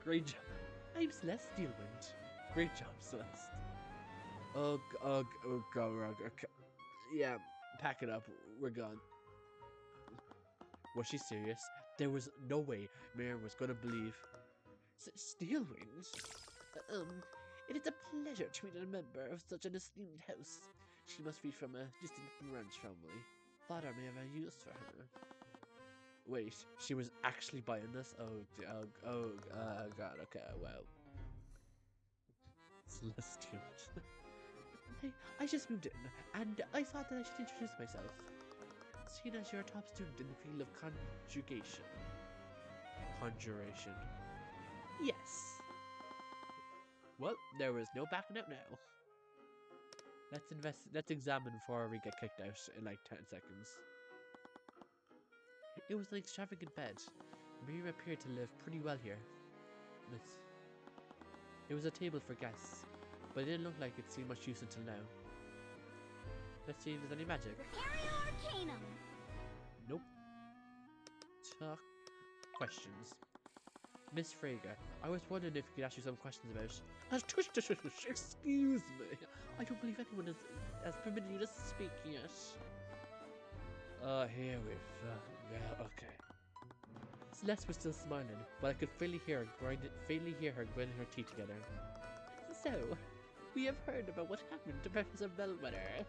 Great job. I'm Celeste Steelwind. Great job, Celeste. Ugh. Yeah, pack it up. We're gone. Was she serious? There was no way Miriam was gonna believe. Steelwind? It is a pleasure to meet a member of such an esteemed house. She must be from a distant branch family. Thought I may have a use for her. Wait, she was actually buying this? Oh, God, okay, well. Celestial. I just moved in, and I thought that I should introduce myself. Seeing as you're a top student in the field of conjuration. Conjuration. Yes. Well, there was no backing out now. Let's examine before we get kicked out in like 10 seconds. It was an extravagant bed. Miriam appeared to live pretty well here. It was a table for guests, but it didn't look like it'd seen much use until now. Let's see if there's any magic. Arcanum. Nope. Talk. Questions. Miss Frege, I was wondering if we could ask you some questions about... Excuse me. I don't believe anyone has permitted you to speak yet. Here we've... okay. Celeste was still smiling, but I could faintly hear her grinding her teeth together. So, we have heard about what happened to Professor Bellwether.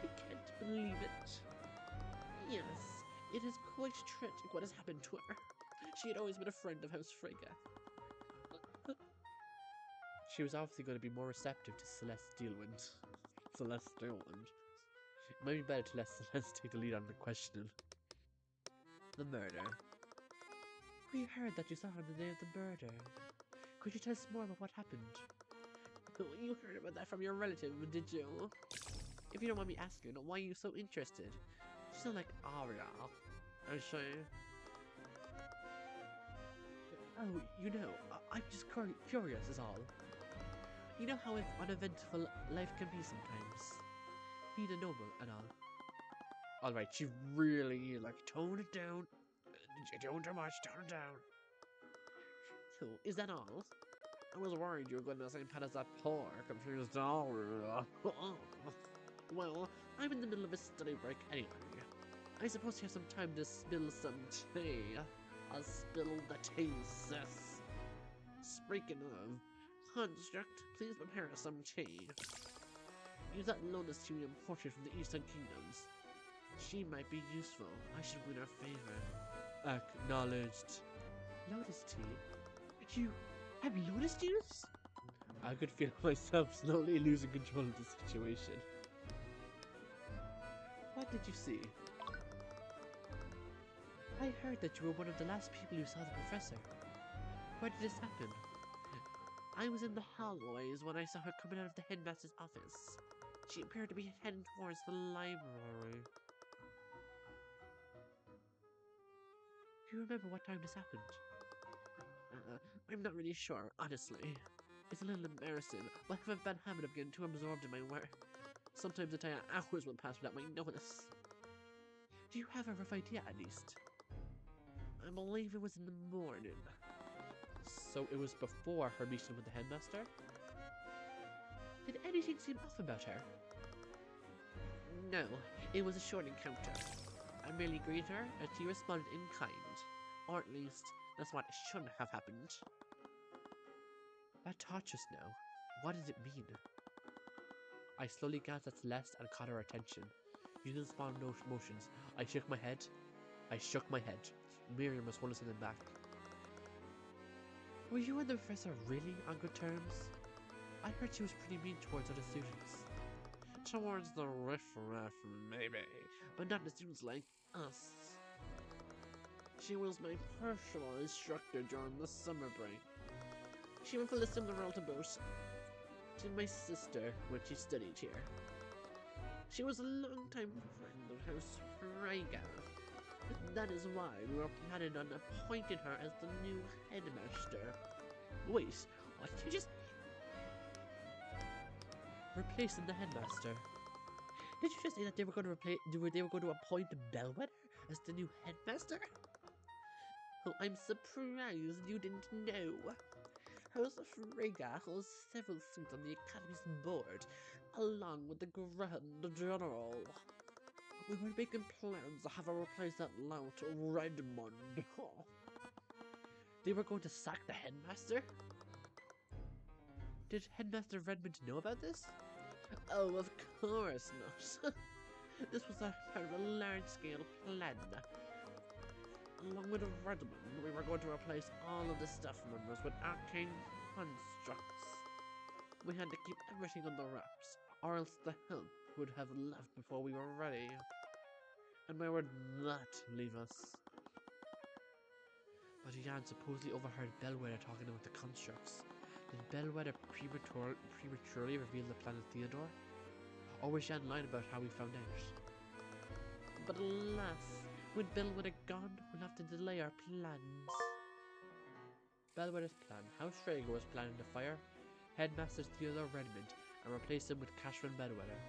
I can't believe it. Yes, it is quite tragic what has happened to her. She had always been a friend of House Frege. She was obviously going to be more receptive to Celeste Steelwind. Celeste Steelwind. It might be better to let Celeste take the lead on the questioning. The murder. We heard that you saw her on the day of the murder. Could you tell us more about what happened? You heard about that from your relative, did you? If you don't mind me asking, why are you so interested? You sound like Aria. I'm sure. Oh, you know, I'm just curious is all. You know how uneventful life can be sometimes. Being a noble and all. Alright, she really, like, tone it down. You're doing too much, tone it down. So, is that all? I was worried you were going to the same path as that poor, confused Aria. Well, I'm in the middle of a study break anyway. I suppose you have some time to spill some tea. I'll spill the tea, sis. Speaking of construct, please prepare some tea. Use that Lotus tea we imported from the Eastern Kingdoms. She might be useful. I should win her favor. Acknowledged. Lotus tea? You have Lotus juice? I could feel myself slowly losing control of the situation. What did you see? I heard that you were one of the last people who saw the professor. Where did this happen? I was in the hallways when I saw her coming out of the headmaster's office. She appeared to be heading towards the library. Do you remember what time this happened? I'm not really sure, honestly. It's a little embarrassing, but I have a bad habit of getting too absorbed in my work. Sometimes entire hours will pass without my notice. Do you have a rough idea, at least? I believe it was in the morning. So it was before her meeting with the headmaster? Did anything seem off about her? No, it was a short encounter. I merely greeted her, and she responded in kind. Or at least, that's what shouldn't have happened. That taught us now. What does it mean? I slowly glanced at Celeste and caught her attention. Using small motions, I shook my head. Miriam was holding something back. Were you and the professor really on good terms? I heard she was pretty mean towards other students. Towards the riffraff, maybe, but not the students like us. She was my personal instructor during the summer break. She fulfilled a similar role to both to my sister when she studied here. She was a long-time friend of House Frege. That is why we were planning on appointing her as the new headmaster. Wait, what did you just... Replacing the headmaster. Did you just say that they were going to appoint Bellwether as the new headmaster? Oh, I'm surprised you didn't know. House Frigga holds several seats on the Academy's board, along with the Grand General. We were making plans to have her replace that lout Redmond. They were going to sack the headmaster? Did Headmaster Redmond know about this? Oh, of course not. This was a part of a large-scale plan. Along with Redmond, we were going to replace all of the staff members with arcane constructs. We had to keep everything on the wraps, or else the help would have left before we were ready. And where would that leave us? But Jan supposedly overheard Bellwether talking about the constructs. Did Bellwether prematurely reveal the plan of Theodore? Or was Jan lying about how we found out? But alas, with Bellwether gone, we'll have to delay our plans. Bellwether's plan. House Frigga was planning to fire Headmaster Theodore Redmond and replace him with Cashman Bellwether.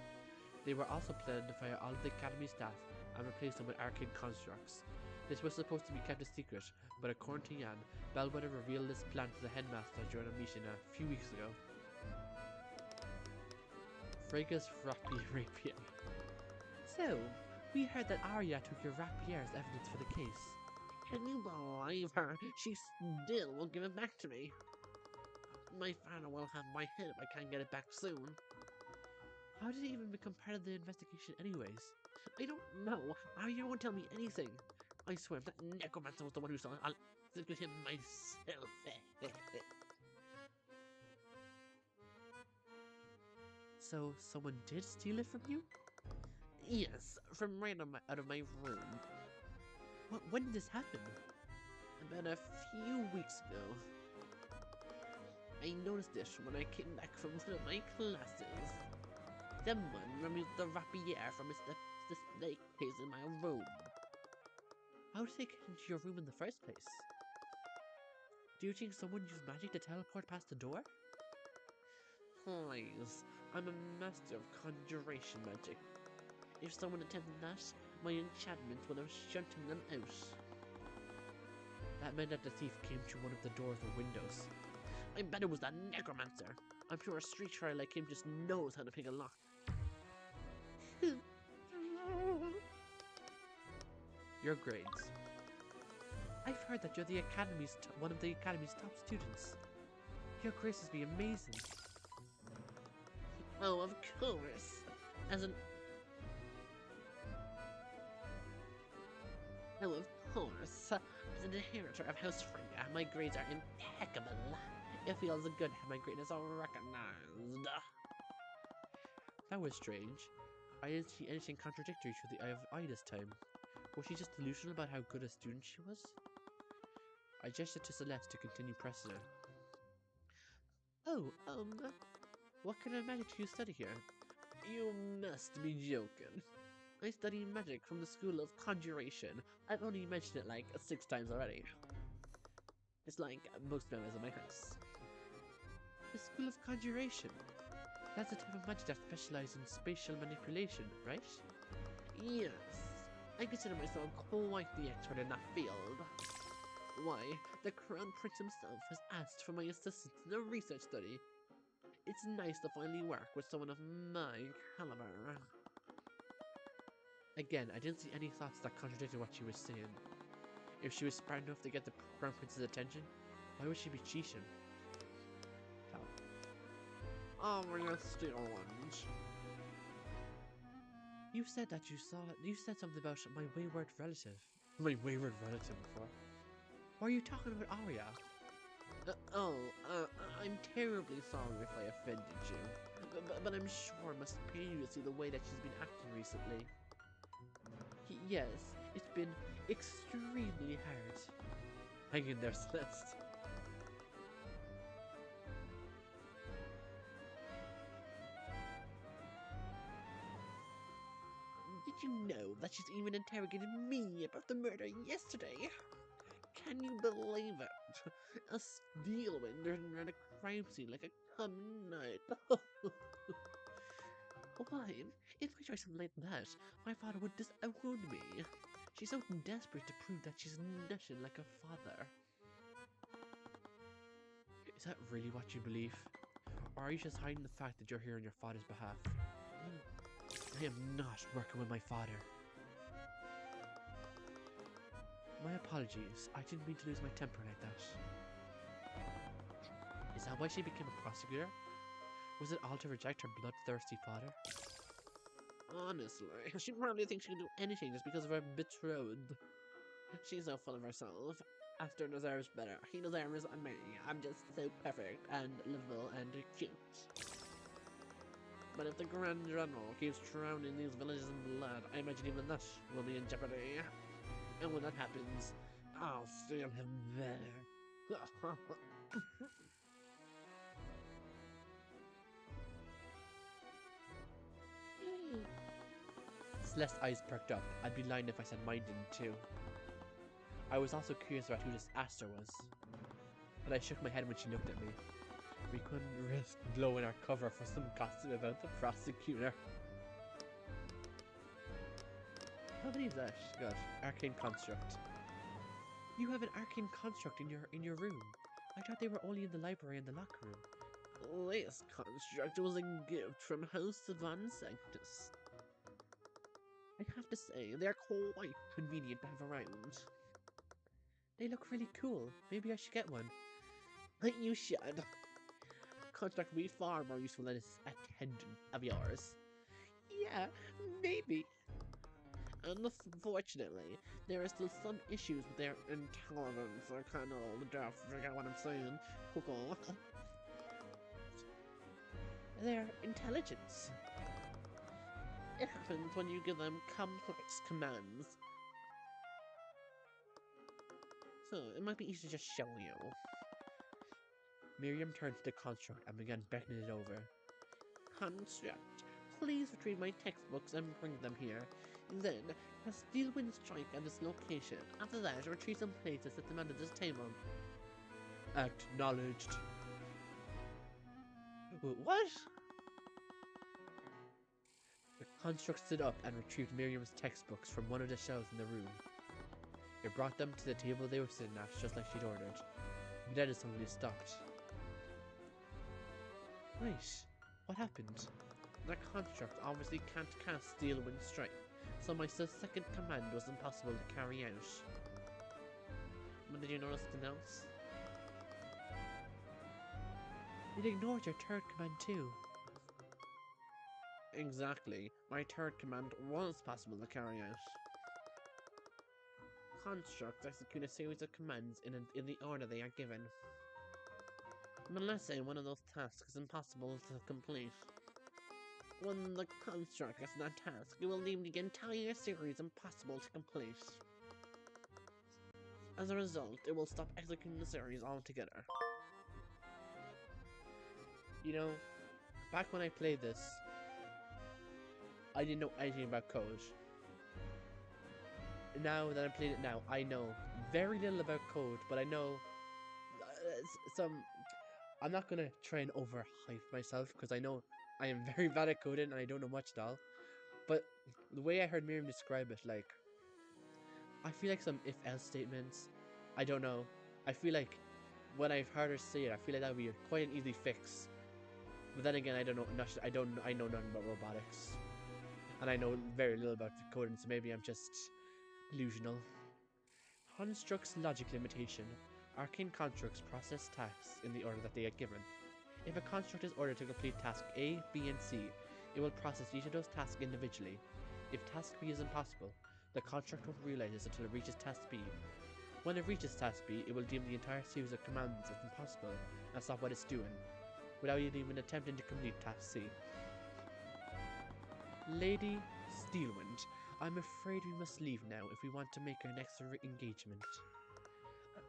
They were also planning to fire all of the Academy staff and replace them with arcane constructs. This was supposed to be kept a secret, but according to Jan, Bellwether revealed this plan to the headmaster during a meeting a few weeks ago. Frigga's rapier. So, we heard that Arya took your rapier as evidence for the case. Can you believe her? She still won't give it back to me. My father will have my head if I can't get it back soon. How did it even become part of the investigation anyways? I don't know. Arya won't tell me anything. I swear, if that necromancer was the one who saw it, I'll execute him myself. So, someone did steal it from you? Yes, from right out of my room. When did this happen? About a few weeks ago. I noticed it when I came back from one of my classes. Someone removed the rapier from its display case in my room. How did they get into your room in the first place? Do you think someone used magic to teleport past the door? Please, I'm a master of conjuration magic. If someone attempted that, my enchantment would have shut them out. That meant that the thief came through one of the doors or windows. I bet it was that necromancer. I'm sure a street fighter like him just knows how to pick a lock. Your grades. I've heard that you're one of the Academy's top students. Your grades must be amazing. Oh, of course. As an inheritor of House Frigga, my grades are impeccable. It feels good to have my greatness recognized. That was strange. I didn't see anything contradictory through the eye of eye this time. Was she just delusional about how good a student she was? I gestured to Celeste to continue pressing her. Oh, what kind of magic do you study here? You must be joking. I study magic from the School of Conjuration. I've only mentioned it like 6 times already. It's like most members of my class. The School of Conjuration? That's a type of magic that specializes in spatial manipulation, right? Yes. I consider myself quite the expert in that field. Why, the Crown Prince himself has asked for my assistance in a research study. It's nice to finally work with someone of my caliber. Again, I didn't see any thoughts that contradicted what she was saying. If she was smart enough to get the Crown Prince's attention, why would she be cheating? Oh, we're still ones. You said that you said something about my wayward relative. My wayward relative before. Why are you talking about Arya? I'm terribly sorry if I offended you. But I'm sure it must pain you to see the way that she's been acting recently. Yes, it's been extremely hard. Hang in there, Celeste. Did you know that she's even interrogated me about the murder yesterday? Can you believe it? A Steelwind around a crime scene like a common night. Why, if I try something like that, my father would disown me. She's so desperate to prove that she's nothing like her father. Is that really what you believe? Or are you just hiding the fact that you're here on your father's behalf? I am not working with my father. My apologies. I didn't mean to lose my temper like that. Is that why she became a prosecutor? Was it all to reject her bloodthirsty father? Honestly, she probably thinks she can do anything just because of her betrothed. She's so full of herself. Esther deserves better. He deserves me. I'm just so perfect and lovable and cute. But if the Grand General keeps drowning these villages in blood, I imagine even that will be in jeopardy. And when that happens, I'll seal him there. Celeste's eyes perked up. I'd be lying if I said mine didn't too. I was also curious about who this Aster was, but I shook my head when she looked at me. We couldn't risk blowing our cover for some gossip about the prosecutor. How many is that? God, arcane construct. You have an arcane construct in your room. I thought they were only in the library and the locker room. This construct was a gift from House Van Sanctus. I have to say, they are quite convenient to have around. They look really cool. Maybe I should get one. You should. Construct would be far more useful than this attendant of yours. Yeah, maybe. Unfortunately, there are still some issues with their intelligence. I kind of don't forget what I'm saying. Their intelligence. It happens when you give them complex commands. So, it might be easy to just show you. Miriam turned to the construct and began beckoning it over. Construct, please retrieve my textbooks and bring them here. Then, cast Steelwind strike at this location. After that, retrieve some plates and set them under this table. Acknowledged. What? The construct stood up and retrieved Miriam's textbooks from one of the shelves in the room. It brought them to the table they were sitting at, just like she'd ordered. Then it suddenly stopped. Wait, what happened? The construct obviously can't cast Steelwind Strike, so my second command was impossible to carry out. But did you notice something else? It ignored your third command too. Exactly. My third command was possible to carry out. Constructs execute a series of commands in the order they are given. But let's say one of those tasks is impossible to complete. When the construct gets that task, it will deem the entire series impossible to complete. As a result, it will stop executing the series altogether. You know, back when I played this, I didn't know anything about code. Now that I'm playing it now, I know very little about code, but I know some. I'm not gonna try and overhype myself because I know I am very bad at coding and I don't know much at all. But the way I heard Miriam describe it, like, I feel like some if-else statements. I don't know. I feel like when I've heard her say it, I feel like that would be quite an easy fix. But then again, I don't know. I know nothing about robotics, and I know very little about the coding, so maybe I'm just delusional. Constructs logic limitation. Arcane constructs process tasks in the order that they are given. If a construct is ordered to complete task A, B, and C, it will process each of those tasks individually. If task B is impossible, the construct won't realize this until it reaches task B. When it reaches task B, it will deem the entire series of commands as impossible and stop what it's doing, without even attempting to complete task C. Lady Steelwind, I'm afraid we must leave now if we want to make our next engagement.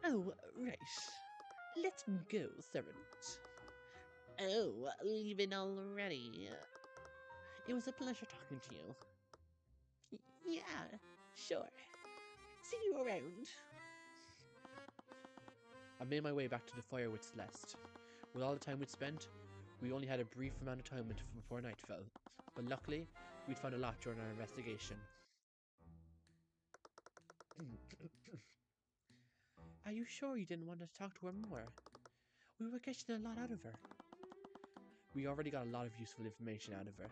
Oh, right. Let me go, servant. Oh, leaving already. It was a pleasure talking to you. Yeah, sure. See you around. I made my way back to the fire with Celeste. With all the time we'd spent, we only had a brief amount of time before night fell, but luckily, we'd found a lot during our investigation. Are you sure you didn't want to talk to her more? We were getting a lot out of her. We already got a lot of useful information out of her.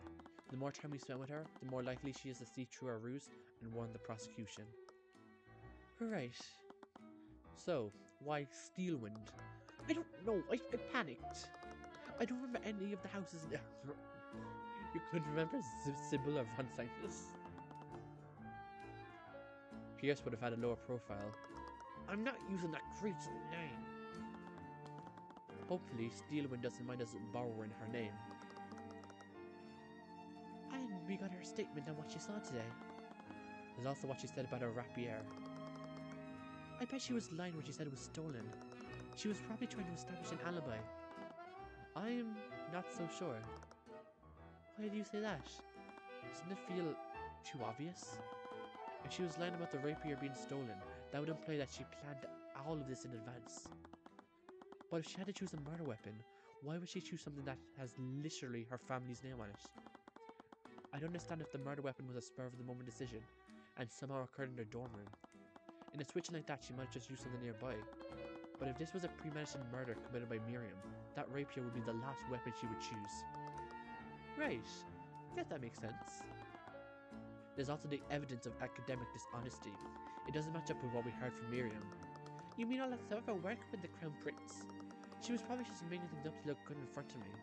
The more time we spent with her, the more likely she is to see through our ruse and warn the prosecution. Right. So, why Steelwind? I don't know, I panicked. I don't remember any of the houses. You couldn't remember Sybil or Von Sanctus? Pierce would have had a lower profile. I'm not using that creature's name. Hopefully, Steelwind doesn't mind us borrowing her name. And we got her statement on what she saw today. There's also what she said about her rapier. I bet she was lying when she said it was stolen. She was probably trying to establish an alibi. I'm not so sure. Why do you say that? Doesn't it feel too obvious? If she was lying about the rapier being stolen, that would imply that she planned all of this in advance. But if she had to choose a murder weapon, why would she choose something that has literally her family's name on it? I don't understand if the murder weapon was a spur-of-the-moment decision, and somehow occurred in their dorm room. In a situation like that, she might just use something nearby. But if this was a premeditated murder committed by Miriam, that rapier would be the last weapon she would choose. Right, guess that makes sense. There's also the evidence of academic dishonesty. It doesn't match up with what we heard from Miriam. You mean all that stuff about work with the Crown Prince? She was probably just making things up to look good in front of me.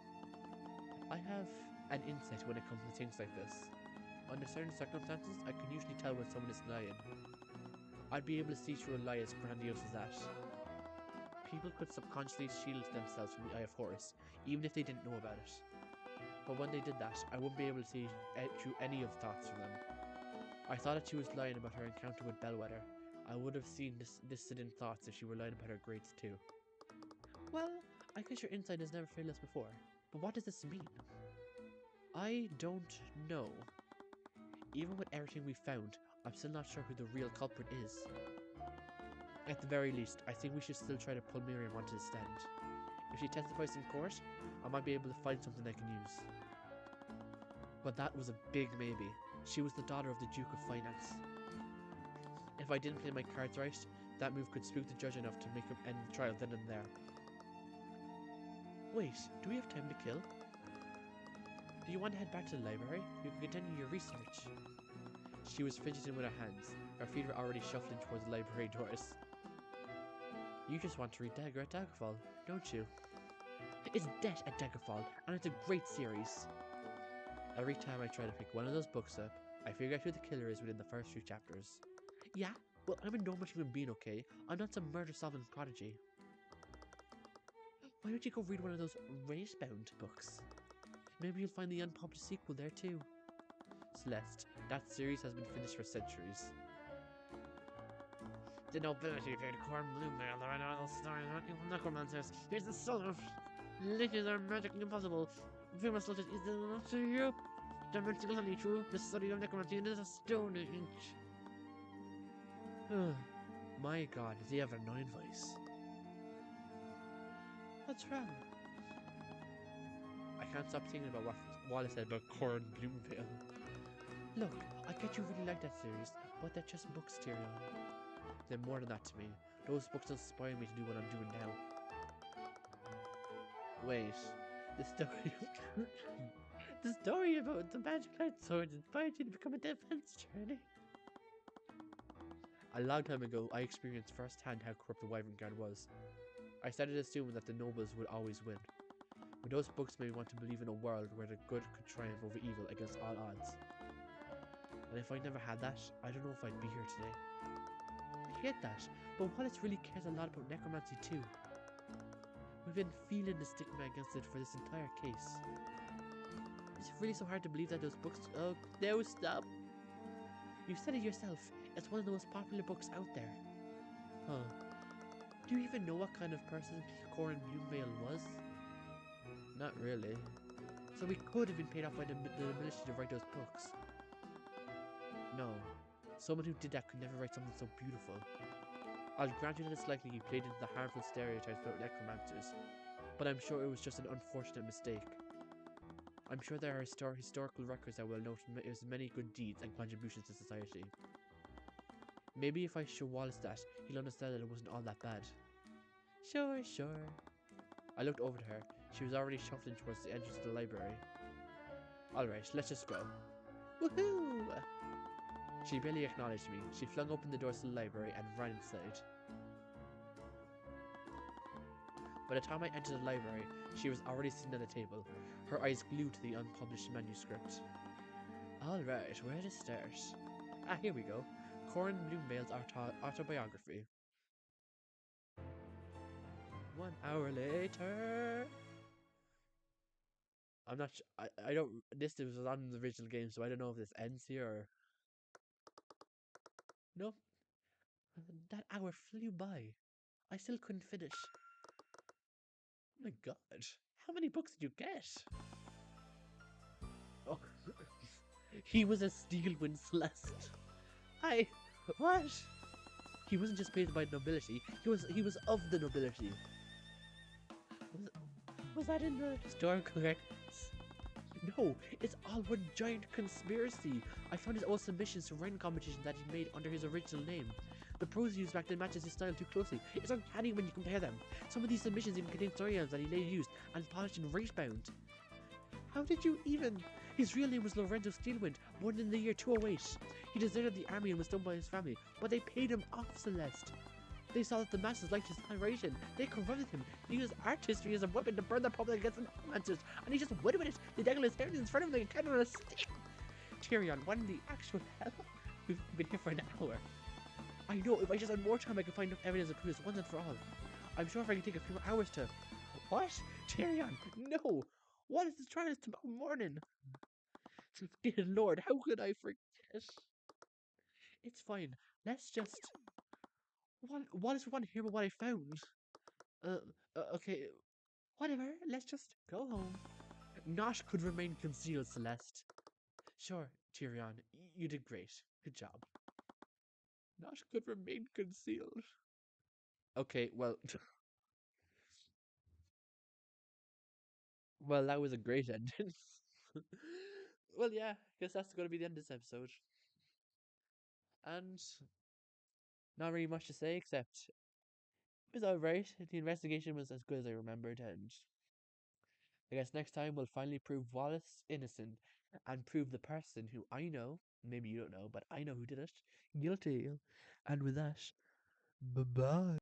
I have an insight when it comes to things like this. Under certain circumstances, I can usually tell when someone is lying. I'd be able to see through a lie as grandiose as that. People could subconsciously shield themselves from the eye of Horus, even if they didn't know about it. But when they did that, I wouldn't be able to see through any of the thoughts from them. I thought that she was lying about her encounter with Bellwether. I would have seen dissident thoughts if she were lying about her grades too. Well, I guess your insight has never failed us before. But what does this mean? I don't know. Even with everything we found, I'm still not sure who the real culprit is. At the very least, I think we should still try to pull Miriam onto the stand. If she testifies in court, I might be able to find something I can use. But that was a big maybe. She was the daughter of the Duke of Finance. If I didn't play my cards right, that move could spook the judge enough to make him end the trial then and there. Wait, do we have time to kill? Do you want to head back to the library? You can continue your research. She was fidgeting with her hands. Her feet were already shuffling towards the library doors. You just want to read Dagger at Daggerfall, don't you? It's Debt at Daggerfall, and it's a great series. Every time I try to pick one of those books up, I figure out who the killer is within the first few chapters. Yeah, well, I'm a normal human being, okay? I'm not some murder-solving prodigy. Why don't you go read one of those race-bound books? Maybe you'll find the unpublished sequel there too. Celeste, that series has been finished for centuries. The nobility paid corn blue mail, there are no other stories about evil necromancers. Here's the soul of liches are magically impossible. Famous legend is not to you. Dimensionally true, the study of necromancy is a stone age. My god, does he have an annoying voice? What's wrong? I can't stop thinking about what Wallace said about Corn Bloomvale. Look, I get you really like that series, but they're just books, Tyrion. They're more than that to me. Those books inspire me to do what I'm doing now. Wait, the story about the magic light sword inspired you to become a defense attorney? A long time ago, I experienced firsthand how corrupt the Wyvern Guard was. I started assuming that the nobles would always win. But those books made me want to believe in a world where the good could triumph over evil against all odds. And if I never had that, I don't know if I'd be here today. I get that, but Wallace really cares a lot about necromancy too. We've been feeling the stigma against it for this entire case. Is it really so hard to believe that those books— Oh, no, stop! You said it yourself, it's one of the most popular books out there. Huh. Do you even know what kind of person Corin Bloomvale was? Not really. So we could have been paid off by the military to write those books. No, Someone who did that could never write something so beautiful. I'll grant you that it's likely he played into the harmful stereotypes about necromancers, but I'm sure it was just an unfortunate mistake. I'm sure there are historical records that will note his many good deeds and contributions to society. Maybe if I show Wallace that, he'll understand that it wasn't all that bad. Sure. I looked over to her. She was already shuffling towards the entrance of the library. Alright, let's just go. Woohoo! She barely acknowledged me. She flung open the doors to the library and ran inside. By the time I entered the library, she was already sitting at the table, her eyes glued to the unpublished manuscript. Alright, where to start? Here we go. Corin Bloombale's autobiography. 1 hour later. I'm not I don't. This was on the original game, so I don't know if this ends here or. Nope. That hour flew by. I still couldn't finish. Oh my god. How many books did you get? Oh. He was a Steelwind Celeste. What? He wasn't just paid by nobility. He was of the nobility. Was that in the historical records? No, it's all one giant conspiracy. I found his old submissions to writing competitions that he made under his original name. The prose used back then matches his style too closely. It's uncanny when you compare them. Some of these submissions even contain storylines that he later used and polished and race-bound. How did you even... His real name was Lorenzo Steelwind, born in the year 208. He deserted the army and was stoned by his family, but they paid him off, Celeste. They saw that the masses liked his narration. They corrupted him. They used art history as a weapon to burn the public against the necromancers, and he just went with it. They dangled his heritage in front of him like a cat on a stick. Tyrion, what in the actual hell? We've been here for an hour. I know, if I just had more time I could find enough evidence to prove this once and for all. I'm sure if I can take a few more hours to... What? Tyrion, no! What is this trial tomorrow morning? Good Lord, how could I forget? It's fine. Let's just... What does we want to hear about what I found? Okay. Whatever, let's just go home. Naught could remain concealed, Celeste. Sure, Tyrion, you did great. Good job. Naught could remain concealed. Okay, well... well, that was a great ending. Well, yeah, guess that's going to be the end of this episode. And not really much to say except it was alright. The investigation was as good as I remembered, and I guess next time we'll finally prove Wallace innocent and prove the person who I know, maybe you don't know, but I know who did it, guilty. And with that, bye bye.